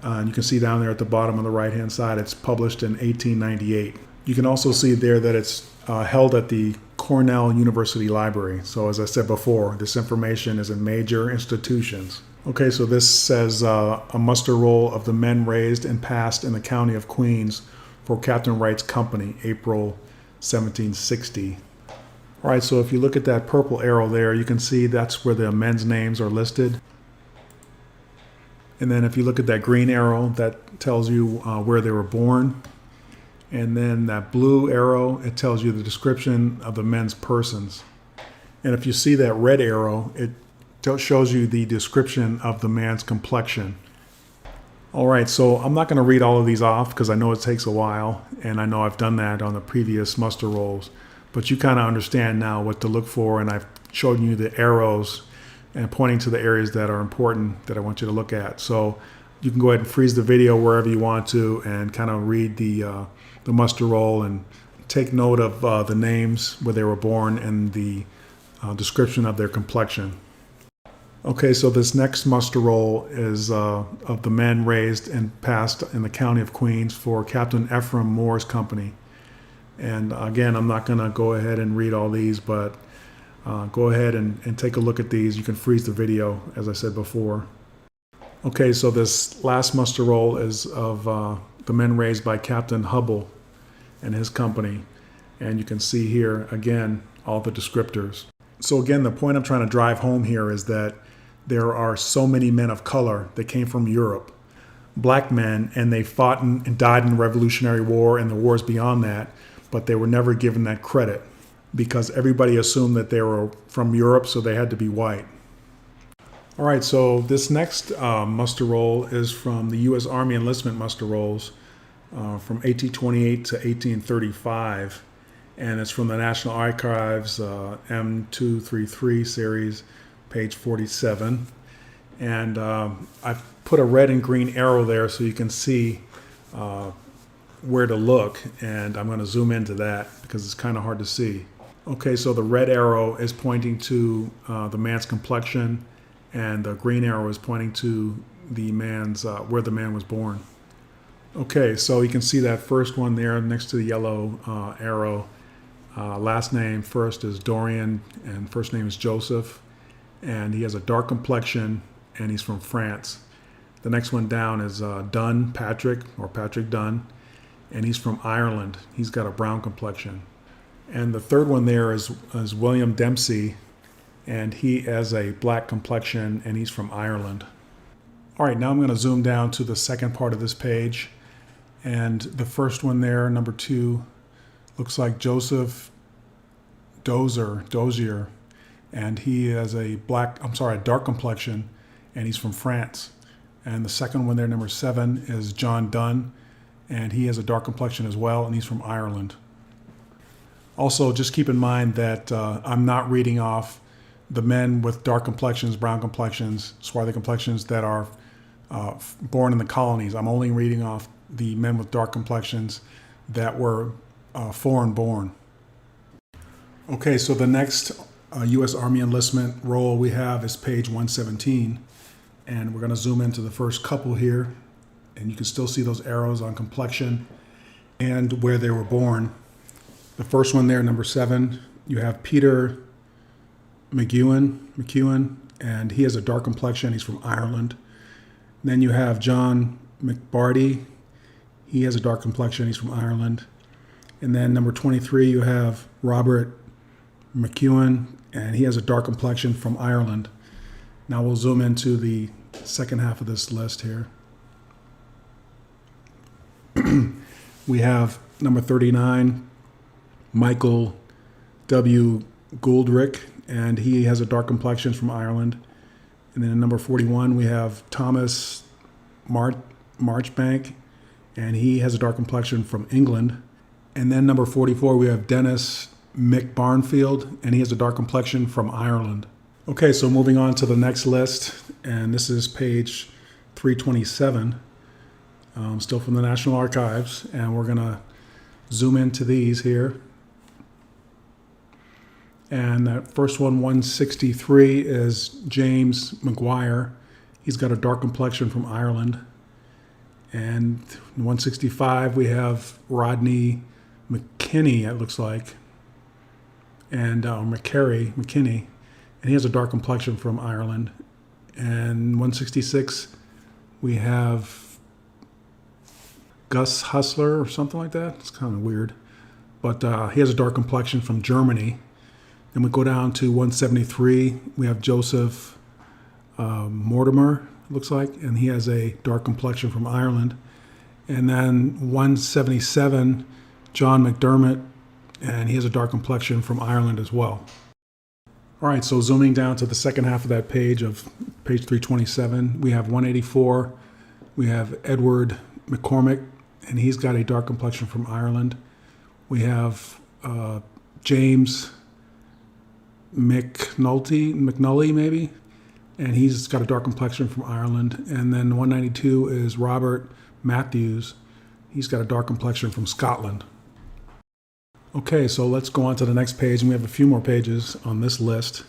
And you can see down there at the bottom on the right-hand side, it's published in 1898. You can also see there that it's held at the Cornell University Library. So as I said before, this information is in major institutions. Okay, so this says a muster roll of the men raised and passed in the county of Queens for Captain Wright's company, April 1760. All right, so if you look at that purple arrow there, you can see that's where the men's names are listed. And then if you look at that green arrow, that tells you where they were born. And then that blue arrow, it tells you the description of the men's persons. And if you see that red arrow, it shows you the description of the man's complexion. All right, so I'm not going to read all of these off because I know it takes a while, and I know I've done that on the previous muster rolls. But you kind of understand now what to look for, and I've shown you the arrows and pointing to the areas that are important that I want you to look at. So you can go ahead and freeze the video wherever you want to and kind of read the muster roll and take note of the names, where they were born, and the description of their complexion. Okay, so this next muster roll is of the men raised and passed in the county of Queens for Captain Ephraim Moore's company. And again, I'm not going to go ahead and read all these, but go ahead and take a look at these. You can freeze the video, as I said before. Okay, so this last muster roll is of the men raised by Captain Hubble and his company. And you can see here, again, all the descriptors. So again, the point I'm trying to drive home here is that there are so many men of color that came from Europe, black men, and they fought and died in the Revolutionary War and the wars beyond that, but they were never given that credit because everybody assumed that they were from Europe, so they had to be white. All right, so this next muster roll is from the U.S. Army enlistment muster rolls from 1828 to 1835, and it's from the National Archives M233 series, page 47. And I've put a red and green arrow there so you can see where to look, and I'm going to zoom into that because it's kind of hard to see. Okay, so the red arrow is pointing to the man's complexion, and the green arrow is pointing to the man's where the man was born. Okay, so you can see that first one there next to the yellow arrow. Last name first is Dorian, and first name is Joseph. and he has a dark complexion, and he's from France. The next one down is Dunn Patrick, or Patrick Dunn, and he's from Ireland. He's got a brown complexion. And the third one there is William Dempsey, and he has a black complexion, and he's from Ireland. All right, now I'm going to zoom down to the second part of this page. And the first one there, number 2, looks like Joseph Dozier, and he has a dark complexion, and he's from France. And the second one there, number 7, is John Dunn, and he has a dark complexion as well, and he's from Ireland. Also, just keep in mind that I'm not reading off the men with dark complexions, brown complexions, swarthy complexions that are born in the colonies. I'm only reading off the men with dark complexions that were foreign born. Okay, so the next U.S. Army enlistment roll we have is page 117. And we're going to zoom into the first couple here. And you can still see those arrows on complexion and where they were born. The first one there, number 7, you have Peter McEwen, and he has a dark complexion. He's from Ireland. And then you have John McBarty. He has a dark complexion. He's from Ireland. And then number 23, you have Robert McEwen, and he has a dark complexion from Ireland. Now we'll zoom into the second half of this list here. We have number 39, Michael W. Gouldrick, and he has a dark complexion from Ireland. And then number 41, we have Thomas Marchbank, and he has a dark complexion from England. And then number 44, we have Dennis McBarnfield, and he has a dark complexion from Ireland. Okay, so moving on to the next list, and this is page 327, still from the National Archives, and we're going to zoom into these here. And that first one, 163, is James McGuire. He's got a dark complexion from Ireland. And 165, we have Rodney McKinney, it looks like, and McKinney, and he has a dark complexion from Ireland. And 166, we have Gus Hustler or something like that. It's kind of weird, but he has a dark complexion from Germany. Then we go down to 173, we have Joseph Mortimer, it looks like, and he has a dark complexion from Ireland. And then 177, John McDermott, and he has a dark complexion from Ireland as well. All right, so zooming down to the second half of that page, of page 327, we have 184, we have Edward McCormick, and he's got a dark complexion from Ireland. We have James McNulty maybe, and he's got a dark complexion from Ireland. And then 192 is Robert Matthews. He's got a dark complexion from Scotland. Okay, so let's go on to the next page, and we have a few more pages on this list.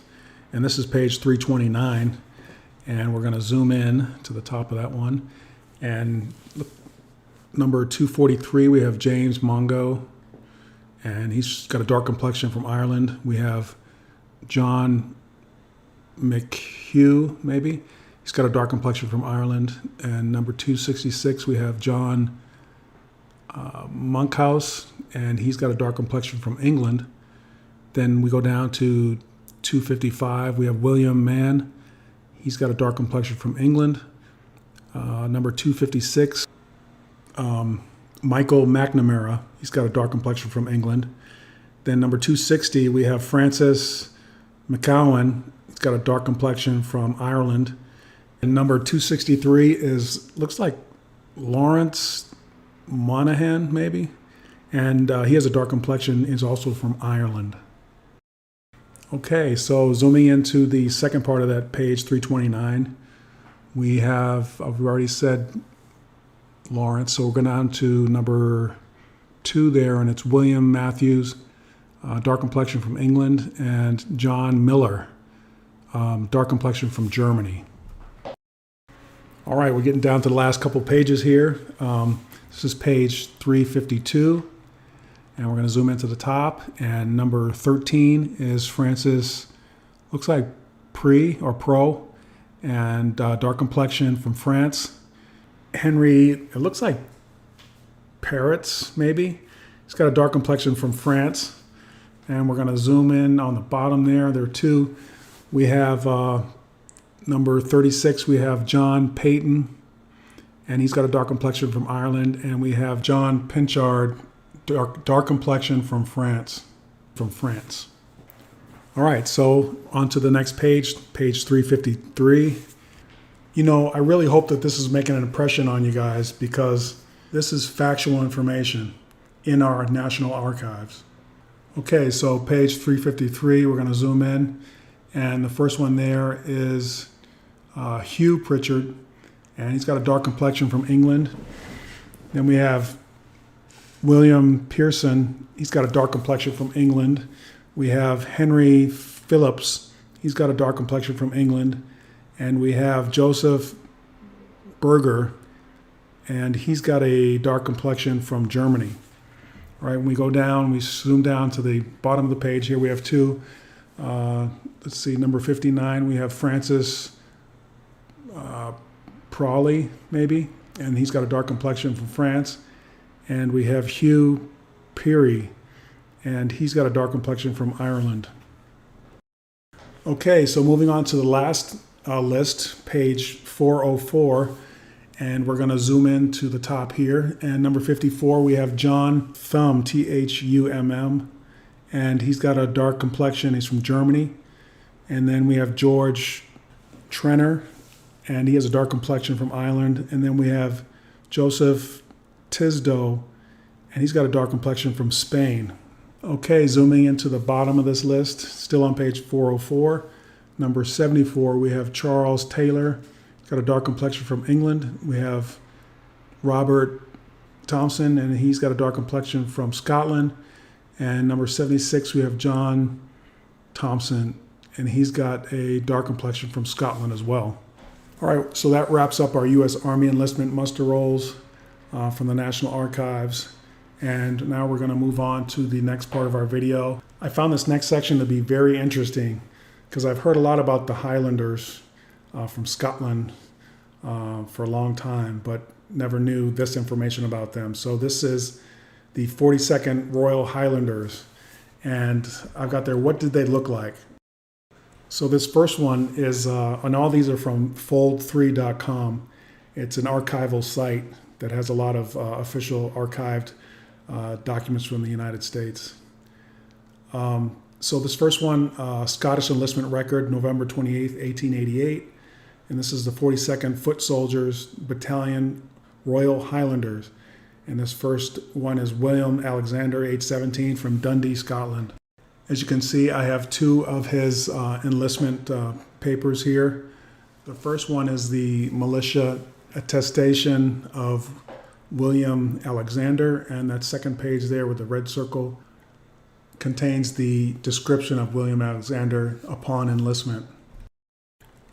And this is page 329, and we're going to zoom in to the top of that one. And look, number 243, we have James Mongo, and he's got a dark complexion from Ireland. We have John McHugh, maybe. He's got a dark complexion from Ireland. And number 266, we have John Monkhouse, and he's got a dark complexion from England. Then we go down to 255, we have William Mann. He's got a dark complexion from England. Number 256, Michael McNamara. He's got a dark complexion from England. Then number 260, we have Francis McCowan. He's got a dark complexion from Ireland. And number 263 looks like Lawrence Monaghan, maybe. And he has a dark complexion. He's also from Ireland. Okay, so zooming into the second part of that page, 329, we have, I've already said Lawrence, so we're going down to number 2 there, and it's William Matthews, dark complexion from England, and John Miller, dark complexion from Germany. All right, we're getting down to the last couple pages here. This is page 352, and we're going to zoom into the top, and number 13 is Francis, looks like Pro, and dark complexion from France. Henry, it looks like Parrots, maybe. He's got a dark complexion from France. And we're going to zoom in on the bottom there. There are two. We have number 36, we have John Payton, and he's got a dark complexion from Ireland. And we have John Pinchard, dark complexion from France. All right, so on to the next page, page 353. You know, I really hope that this is making an impression on you guys, because this is factual information in our National Archives. Okay, so page 353, we're going to zoom in. And the first one there is Hugh Pritchard, and he's got a dark complexion from England. Then we have William Pearson, he's got a dark complexion from England. We have Henry Phillips, he's got a dark complexion from England. And we have Joseph Berger, and he's got a dark complexion from Germany. All right, when we go down, we zoom down to the bottom of the page here, we have two. Let's see, number 59, we have Francis Prawley, maybe, and he's got a dark complexion from France. And we have Hugh Peary, and he's got a dark complexion from Ireland. Okay, so moving on to the last list, page 404, and we're going to zoom in to the top here. And number 54, we have John Thum, Thumm, and he's got a dark complexion. He's from Germany. And then we have George Trenner, and he has a dark complexion from Ireland. And then we have Joseph Tisdale, and he's got a dark complexion from Spain. Okay, zooming into the bottom of this list, still on page 404. Number 74, we have Charles Taylor, he's got a dark complexion from England. We have Robert Thompson, and he's got a dark complexion from Scotland. And number 76, we have John Thompson, and he's got a dark complexion from Scotland as well. All right, so that wraps up our U.S. Army enlistment muster rolls from the National Archives. And now we're going to move on to the next part of our video. I found this next section to be very interesting because I've heard a lot about the Highlanders from Scotland for a long time, but never knew this information about them. So this is the 42nd Royal Highlanders, and I've got there, what did they look like? So this first one is, and all these are from fold3.com. It's an archival site that has a lot of official archived documents from the United States. So this first one, Scottish enlistment record, November 28th, 1888. And this is the 42nd Foot Soldiers Battalion, Royal Highlanders. And this first one is William Alexander, age 17, from Dundee, Scotland. As you can see, I have two of his enlistment papers here. The first one is the militia attestation of William Alexander, and that second page there with the red circle contains the description of William Alexander upon enlistment.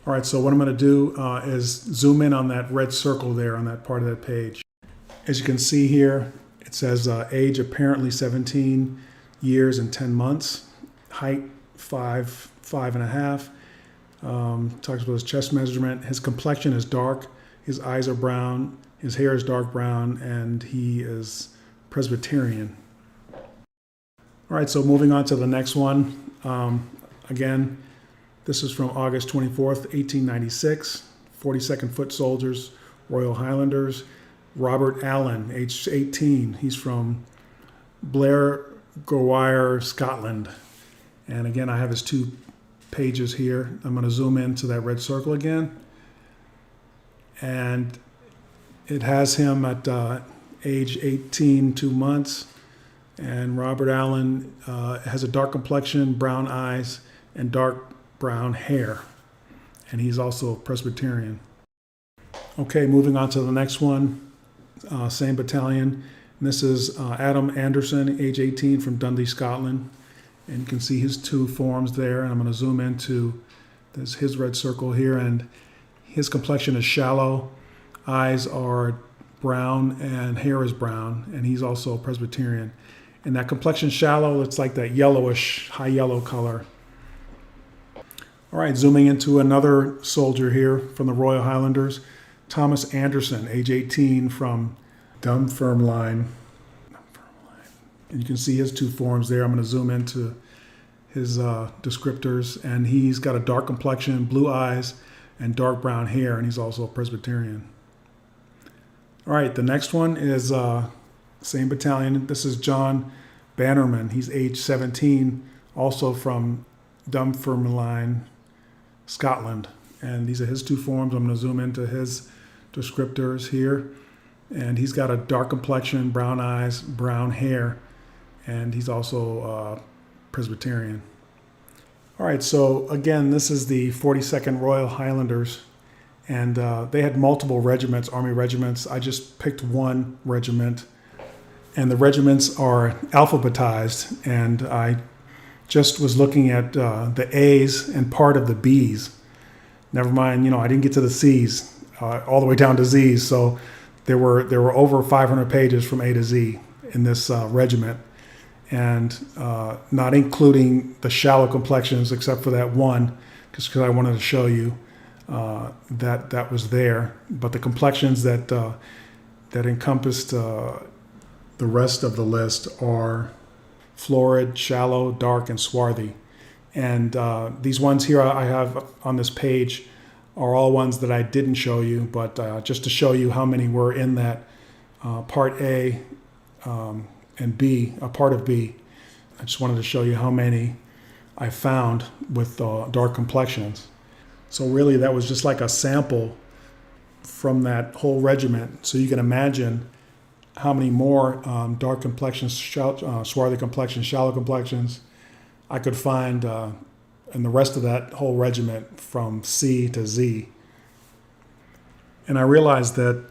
All right, so what I'm going to do is zoom in on that red circle there on that part of that page. As you can see here, it says age apparently 17 years and 10 months, height 5'5.5". Talks about his chest measurement. His complexion is dark, his eyes are brown, his hair is dark brown, and he is Presbyterian. All right, so moving on to the next one. Again, this is from August 24th, 1896. 42nd Foot Soldiers, Royal Highlanders. Robert Allen, age 18. He's from Blair Gowire, Scotland. And again, I have his two pages here. I'm going to zoom into that red circle again. And it has him at age 18, 2 months. And Robert Allen has a dark complexion, brown eyes, and dark brown hair. And he's also Presbyterian. Okay, moving on to the next one. Same battalion. And this is Adam Anderson, age 18, from Dundee, Scotland. And you can see his two forms there. And I'm going to zoom into his red circle here. And his complexion is shallow. Eyes are brown and hair is brown. And he's also Presbyterian. And that complexion shallow, it's like that yellowish, high yellow color. All right, zooming into another soldier here from the Royal Highlanders, Thomas Anderson, age 18, from Dunfermline. And you can see his two forms there. I'm going to zoom into his descriptors, and he's got a dark complexion, blue eyes, and dark brown hair, and he's also a Presbyterian. All right, the next one is same battalion. This is John Bannerman. He's age 17, also from Dunfermline, Scotland. And these are his two forms. I'm going to zoom into his descriptors here. And he's got a dark complexion, brown eyes, brown hair, and he's also Presbyterian. All right, so again, this is the 42nd Royal Highlanders, and they had multiple regiments, army regiments. I just picked one regiment, and the regiments are alphabetized, and I just was looking at the A's and part of the B's. Never mind, I didn't get to the C's, all the way down to Z's, so there were over 500 pages from A to Z in this regiment, and not including the shallow complexions except for that one, just because I wanted to show you that was there. But the complexions that encompassed the rest of the list are florid, shallow, dark, and swarthy. And these ones here I have on this page are all ones that I didn't show you, but just to show you how many were in that part A and B, a part of B. I just wanted to show you how many I found with dark complexions. So really that was just like a sample from that whole regiment. So you can imagine how many more dark complexions, swarthy complexions, shallow complexions I could find in the rest of that whole regiment from C to Z. And I realized that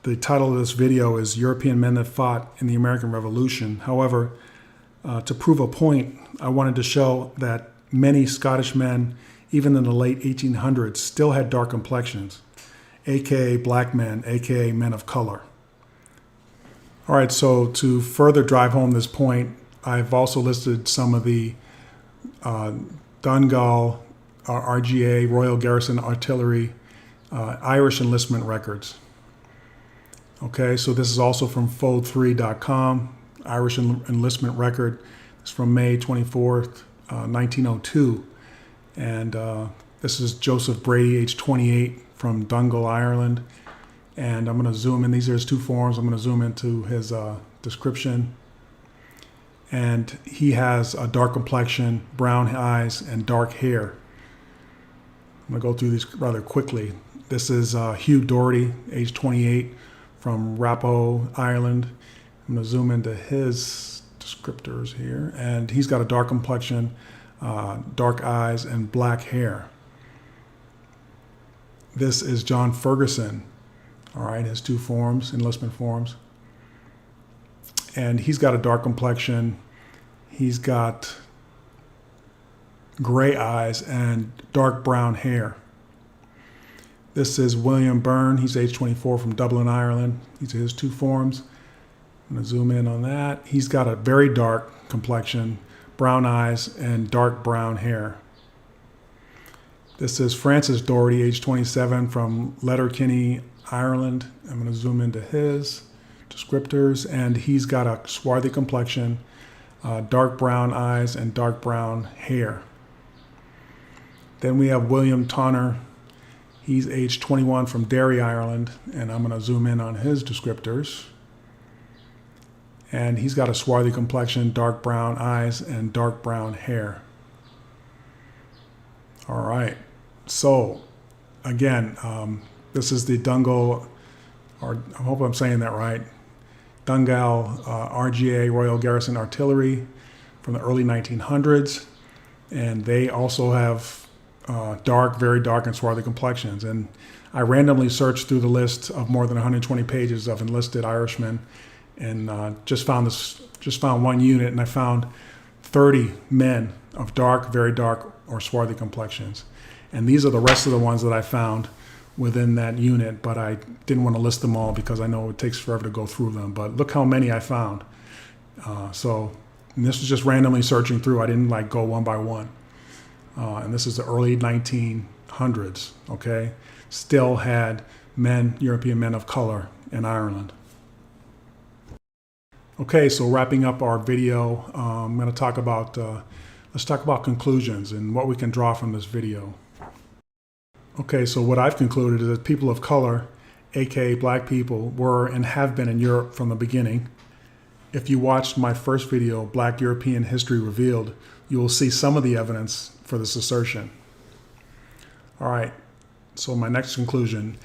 the title of this video is European Men That Fought in the American Revolution. However, to prove a point, I wanted to show that many Scottish men, even in the late 1800s, still had dark complexions, aka black men, aka men of color. All right, so to further drive home this point, I've also listed some of the Donegal, RGA, Royal Garrison Artillery, Irish enlistment records. Okay, so this is also from fold3.com, Irish enlistment record. It's from May 24th, 1902. And this is Joseph Brady, age 28, from Donegal, Ireland. And I'm going to zoom in. These are his two forms. I'm going to zoom into his description. And he has a dark complexion, brown eyes, and dark hair. I'm going to go through these rather quickly. This is Hugh Doherty, age 28, from Raphoe, Ireland. I'm going to zoom into his descriptors here. And he's got a dark complexion, dark eyes, and black hair. This is John Ferguson. All right, his two forms, enlistment forms. And he's got a dark complexion. He's got gray eyes and dark brown hair. This is William Byrne. He's age 24, from Dublin, Ireland. These are his two forms. I'm going to zoom in on that. He's got a very dark complexion, brown eyes, and dark brown hair. This is Francis Doherty, age 27, from Letterkenny, Ireland. I'm going to zoom into his descriptors, and he's got a swarthy complexion, dark brown eyes, and dark brown hair. Then we have William Tonner. He's age 21, from Derry, Ireland, and I'm going to zoom in on his descriptors. And he's got a swarthy complexion, dark brown eyes, and dark brown hair. All right. So, again, this is the Donegal, or I hope I'm saying that right, Donegal RGA, Royal Garrison Artillery, from the early 1900s. And they also have dark, very dark, and swarthy complexions. And I randomly searched through the list of more than 120 pages of enlisted Irishmen, and just found one unit, and I found 30 men of dark, very dark, or swarthy complexions. And these are the rest of the ones that I found within that unit, but I didn't want to list them all because I know it takes forever to go through them. But look how many I found. And this was just randomly searching through. I didn't go one by one. and this is the early 1900s, okay, still had European men of color in Ireland. Okay, so wrapping up our video, I'm going to talk about, let's talk about conclusions and what we can draw from this video. Okay, so what I've concluded is that people of color, aka black people, were and have been in Europe from the beginning. If you watched my first video, Black European History Revealed, you will see some of the evidence for this assertion. All right, so my next conclusion,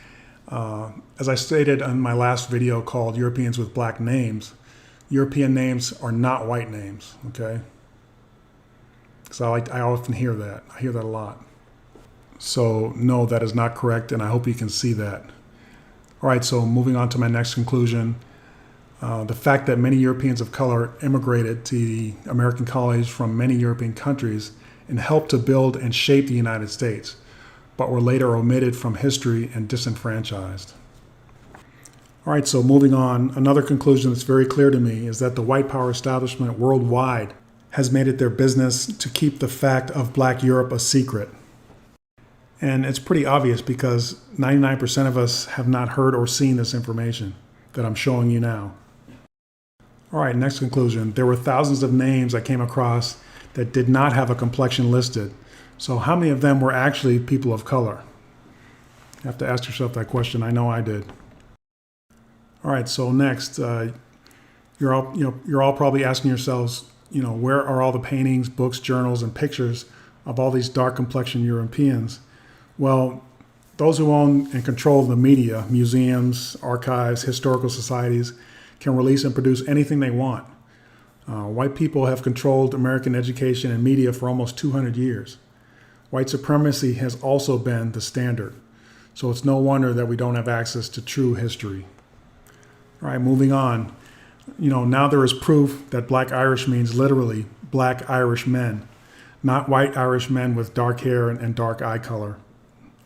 as I stated in my last video called Europeans with Black Names, European names are not white names, okay? So I often hear that. I hear that a lot. So no, that is not correct, and I hope you can see that. All right, so moving on to my next conclusion. The fact that many Europeans of color immigrated to the American colonies from many European countries and helped to build and shape the United States, but were later omitted from history and disenfranchised. All right, so moving on, another conclusion that's very clear to me is that the white power establishment worldwide has made it their business to keep the fact of Black Europe a secret. And it's pretty obvious because 99% of us have not heard or seen this information that I'm showing you now. All right, next conclusion. There were thousands of names I came across that did not have a complexion listed. So how many of them were actually people of color? You have to ask yourself that question. I know I did. All right, so next, you're all probably asking yourselves, where are all the paintings, books, journals, and pictures of all these dark complexion Europeans? Well, those who own and control the media, museums, archives, historical societies, can release and produce anything they want. White people have controlled American education and media for almost 200 years. White supremacy has also been the standard. So it's no wonder that we don't have access to true history. All right, moving on. Now there is proof that Black Irish means literally Black Irish men, not white Irish men with dark hair and dark eye color.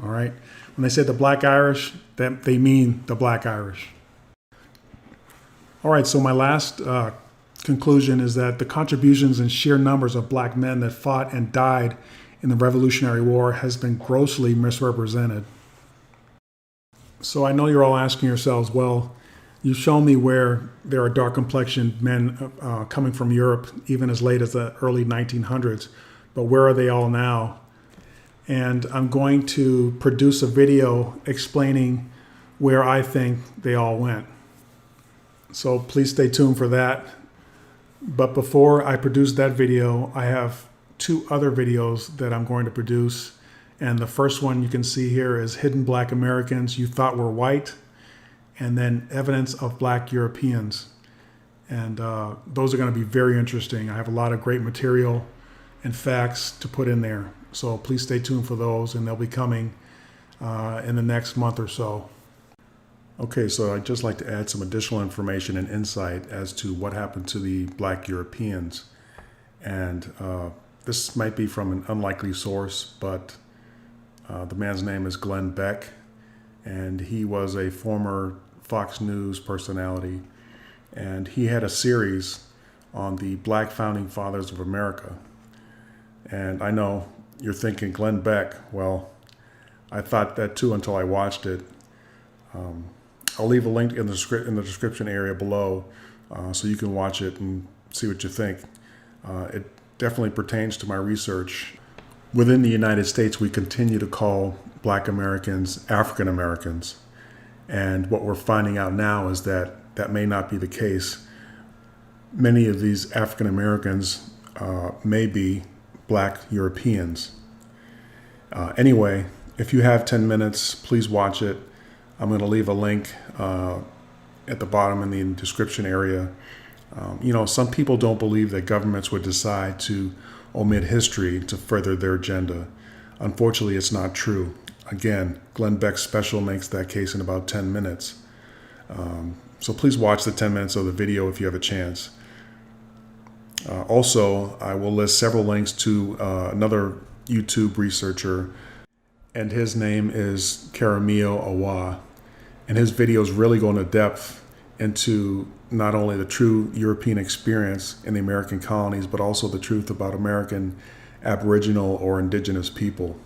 All right. When they say the Black Irish, they mean the Black Irish. All right. So my last conclusion is that the contributions and sheer numbers of Black men that fought and died in the Revolutionary War has been grossly misrepresented. So I know you're all asking yourselves, well, you've shown me where there are dark complexioned men coming from Europe, even as late as the early 1900s, but where are they all now? And I'm going to produce a video explaining where I think they all went. So please stay tuned for that. But before I produce that video, I have two other videos that I'm going to produce. And the first one you can see here is Hidden Black Americans You Thought Were White, and then Evidence of Black Europeans. And those are going to be very interesting. I have a lot of great material and facts to put in there. So please stay tuned for those, and they'll be coming in the next month or so. Okay, so I'd just like to add some additional information and insight as to what happened to the Black Europeans. And this might be from an unlikely source, but the man's name is Glenn Beck, and he was a former Fox News personality. And he had a series on the Black Founding Fathers of America. And I know you're thinking, Glenn Beck, well, I thought that too until I watched it. I'll leave a link in the description area below so you can watch it and see what you think. It definitely pertains to my research. Within the United States, we continue to call Black Americans African Americans. And what we're finding out now is that that may not be the case. Many of these African Americans may be Black Europeans. Anyway, if you have 10 minutes, please watch it. I'm going to leave a link at the bottom in the description area. Some people don't believe that governments would decide to omit history to further their agenda. Unfortunately, it's not true. Again, Glenn Beck's special makes that case in about 10 minutes. So please watch the 10 minutes of the video if you have a chance. Also, I will list several links to another YouTube researcher, and his name is Karamio Awa. And his videos really go into depth into not only the true European experience in the American colonies, but also the truth about American Aboriginal or Indigenous people.